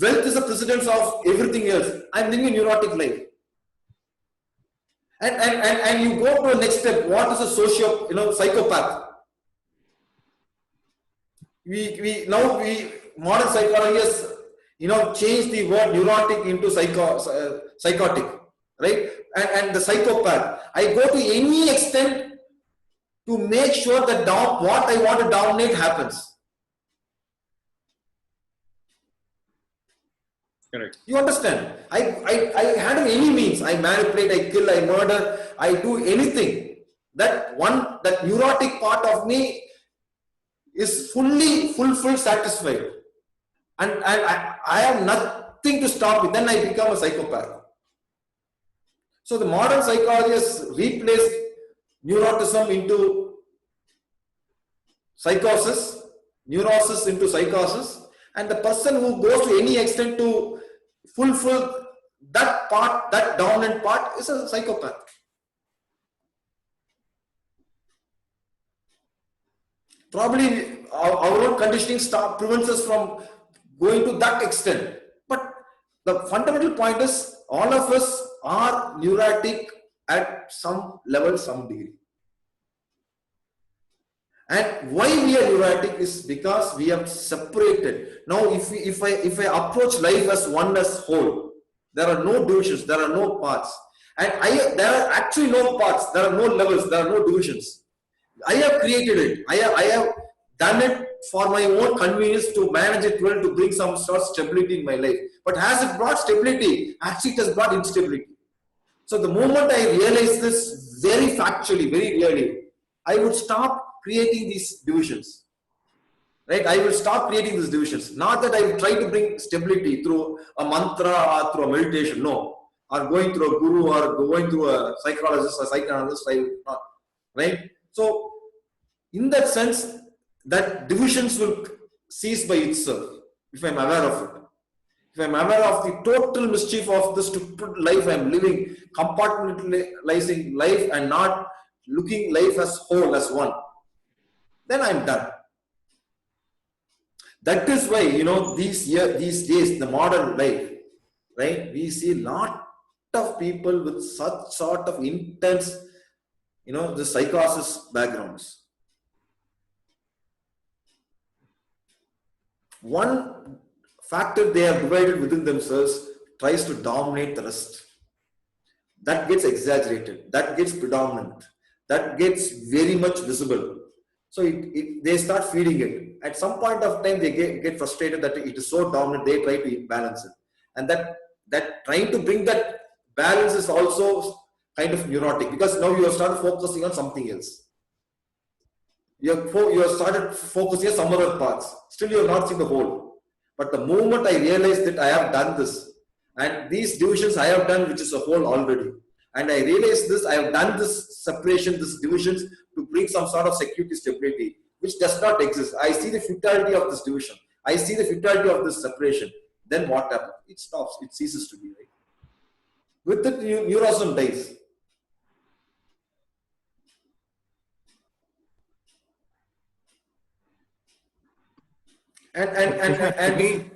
Wealth is the precedence of everything else. I'm living a neurotic life. And you go to the next step. What is a psychopath? We modern psychologists change the word neurotic into psychotic, right? And the psychopath. I go to any extent to make sure that what I want to dominate happens. correct? You understand? I handle any means. I manipulate, I kill, I murder, I do anything. That neurotic part of me is fulfilled, satisfied. And I have nothing to stop it. Then I become a psychopath. So the modern psychologists replaced neuroticism into psychosis, neurosis into psychosis, and the person who goes to any extent to fulfill that part, that dominant part, is a psychopath. Probably our own conditioning prevents us from going to that extent. But the fundamental point is all of us are neurotic at some level, some degree. And why we are neurotic is because we have separated. Now, if I approach life as one as whole, there are no divisions, there are no parts. And there are actually no parts, there are no levels, there are no divisions. I have created it. I have done it for my own convenience to manage it well, to bring some sort of stability in my life. But has it brought stability? Actually, it has brought instability. So the moment I realize this very factually, very clearly, I would stop creating these divisions. Right? I will stop creating these divisions. Not that I will try to bring stability through a mantra or through a meditation. No. Or going through a guru or going through a psychologist or psychoanalyst. I will not. Right? So, in that sense, that divisions will cease by itself if I am aware of it. If I am aware of the total mischief of this stupid life I am living, compartmentalizing life and not looking life as whole, as one, then I am done. That is why, these days, the modern life, right, we see a lot of people with such sort of intense, the psychosis backgrounds. One factor they have divided within themselves tries to dominate the rest. That gets exaggerated, that gets predominant, that gets very much visible. So they start feeding it. At some point of time, they get frustrated that it is so dominant, they try to balance it. And that trying to bring that balance is also kind of neurotic, because now you have started focusing on something else. You have started focusing on some other parts. Still, you have not seen the whole. But the moment I realized that I have done this, and these divisions I have done, which is a whole already, and I realized this, I have done this separation, this divisions to bring some sort of security, stability, which does not exist. I see the futility of this division. I see the futility of this separation. Then what happens? It stops. It ceases to be. Right? With it, neurosis dies. And To me,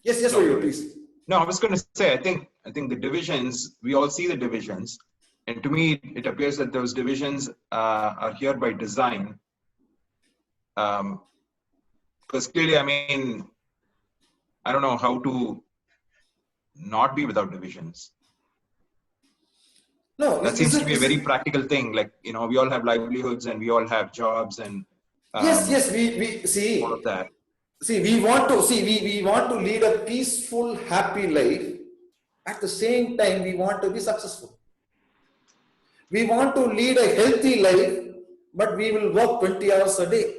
yes, no, Vayu, please. No, I was going to say, I think the divisions, we all see the divisions. And to me, it appears that those divisions are here by design. Because clearly, I mean, I don't know how to not be without divisions. No, That seems to be a very practical thing. Like, you know, we all have livelihoods and we all have jobs and yes, we see all of that. See, we want to lead a peaceful, happy life. At the same time, we want to be successful. We want to lead a healthy life, but we will work 20 hours a day.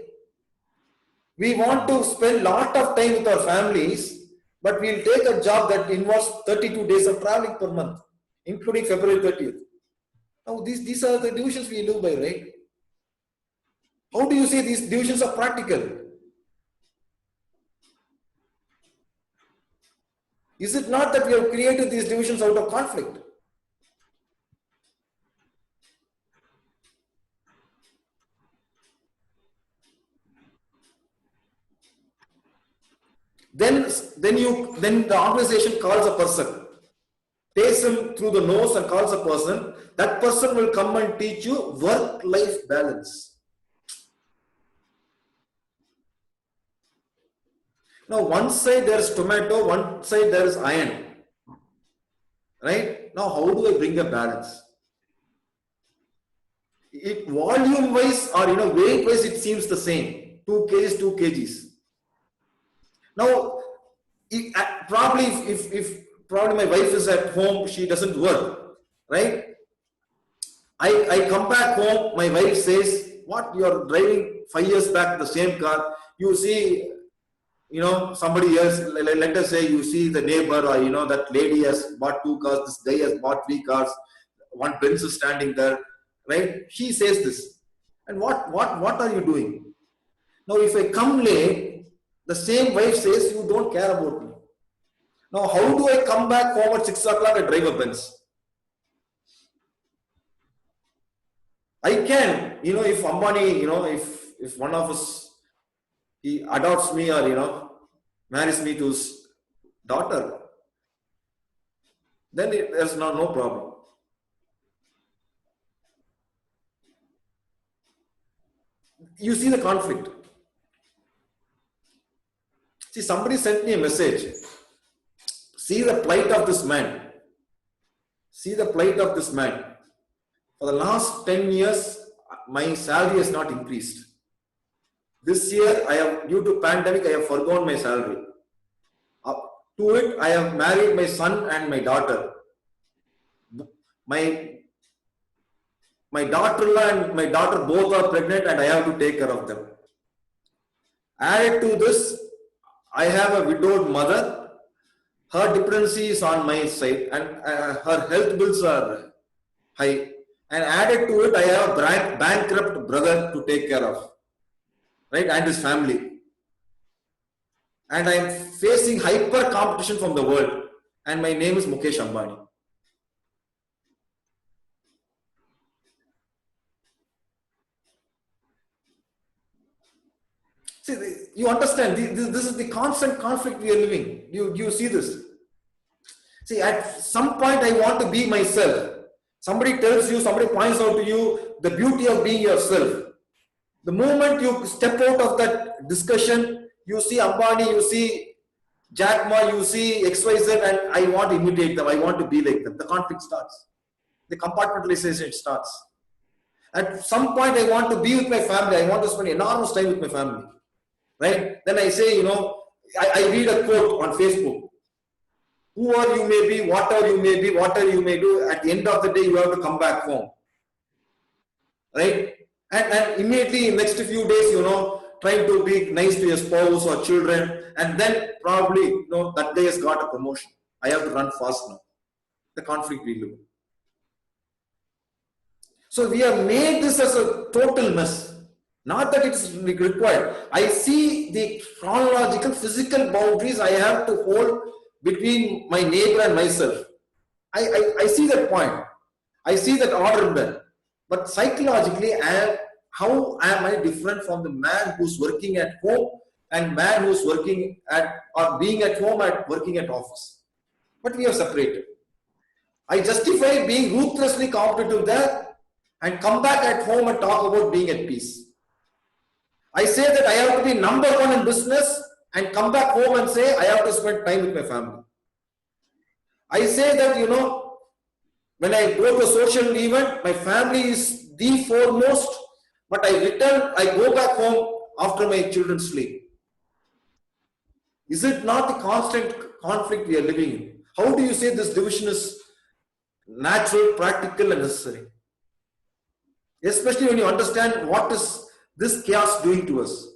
We want to spend a lot of time with our families, but we'll take a job that involves 32 days of traveling per month, including February 30th. Now, these are the divisions we live by, right? How do you say these divisions are practical? Is it not that we have created these divisions out of conflict? Then the organization calls a person, takes him through the nose and calls a person. That person will come and teach you work-life balance. Now, one side there is tomato, one side there is iron. Right? Now, how do I bring a balance? It volume-wise or weight-wise, it seems the same. 2 kgs, 2 kgs. Now, if my wife is at home, she doesn't work, right? I come back home, my wife says, "What, you are driving 5 years back the same car? You see, somebody else, let us say you see the neighbor or that lady has bought 2 cars, this guy has bought 3 cars, one Benz is standing there, right?" She says this. And what are you doing? Now, if I come late, the same wife says, "You don't care about me." Now, how do I come back home at 6 o'clock and drive a Benz? I can, if Ambani, if one of us, he adopts me or, marries me to his daughter, then there's no problem. You see the conflict. See, somebody sent me a message. See the plight of this man. See the plight of this man. For the last 10 years, my salary has not increased. This year, due to pandemic, I have forgone my salary. To it, I have married my son and my daughter. My daughter-in-law and my daughter both are pregnant and I have to take care of them. Added to this, I have a widowed mother. Her dependency is on my side and her health bills are high. And added to it, I have a bankrupt brother to take care of, right, and his family. And I am facing hyper competition from the world. And my name is Mukesh Ambani. See, you understand, this is the constant conflict we are living. You see this? See, at some point I want to be myself. Somebody tells you, somebody points out to you the beauty of being yourself. The moment you step out of that discussion, you see Ambani, you see Jack Ma, you see XYZ, and I want to imitate them. I want to be like them. The conflict starts. The compartmentalization starts. At some point, I want to be with my family. I want to spend enormous time with my family. Right? Then I say, I read a quote on Facebook. Whoever you may be, whatever you may do, at the end of the day, you have to come back home. Right? And immediately, next few days, trying to be nice to your spouse or children, and then probably, that day has got a promotion. I have to run fast now. The conflict we live in. So we have made this as a total mess. Not that it's required. I see the chronological, physical boundaries I have to hold between my neighbor and myself. I see that point. I see that order there. But psychologically, how am I different from the man who's working at home and man who's working at or being at home and working at office? But we are separated. I justify being ruthlessly competitive there and come back at home and talk about being at peace. I say that I have to be number one in business and come back home and say I have to spend time with my family. I say that, you know, when I go to a social event, my family is the foremost, but I go back home after my children sleep. Is it not the constant conflict we are living in? How do you say this division is natural, practical, and necessary? Especially when you understand what is this chaos doing to us.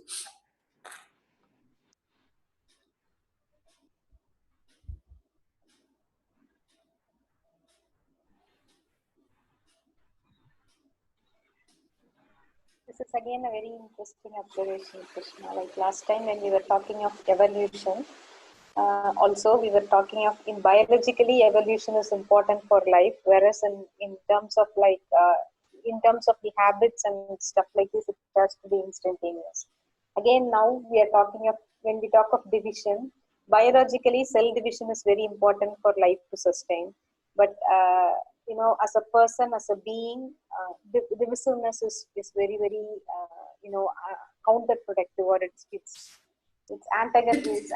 This is again a very interesting observation, Krishna. Like last time when we were talking of evolution, also we were talking of in biologically evolution is important for life, whereas in terms of like in terms of the habits and stuff like this, it has to be instantaneous. Again, now we are talking of, when we talk of division, biologically cell division is very important for life to sustain. But you know, as a person, as a being, divisiveness is very, very you know, counterproductive, or it's antagonistic.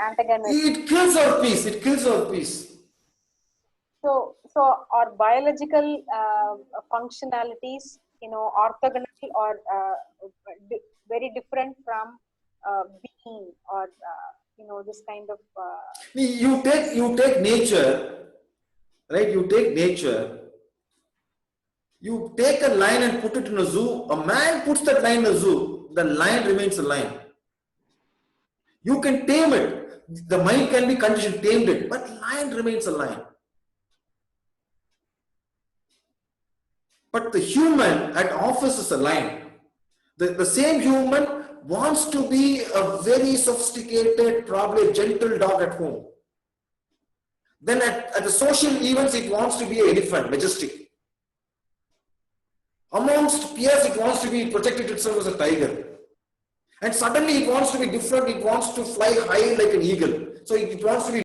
It kills our peace. It kills our peace. So our biological functionalities, you know, orthogonal or very different from being, or you know, this kind of. You take nature, right? You take nature. You take a lion and put it in a zoo. A man puts that lion in a zoo. The lion remains a lion. You can tame it. The mind can be conditioned, tamed it, but lion remains a lion. But the human at office is a lion. The same human wants to be a very sophisticated, probably a gentle dog at home. Then at the social events, it wants to be an elephant, majestic. Amongst peers, it wants to be projected itself as a tiger. And suddenly it wants to be different, it wants to fly high like an eagle. So it wants to be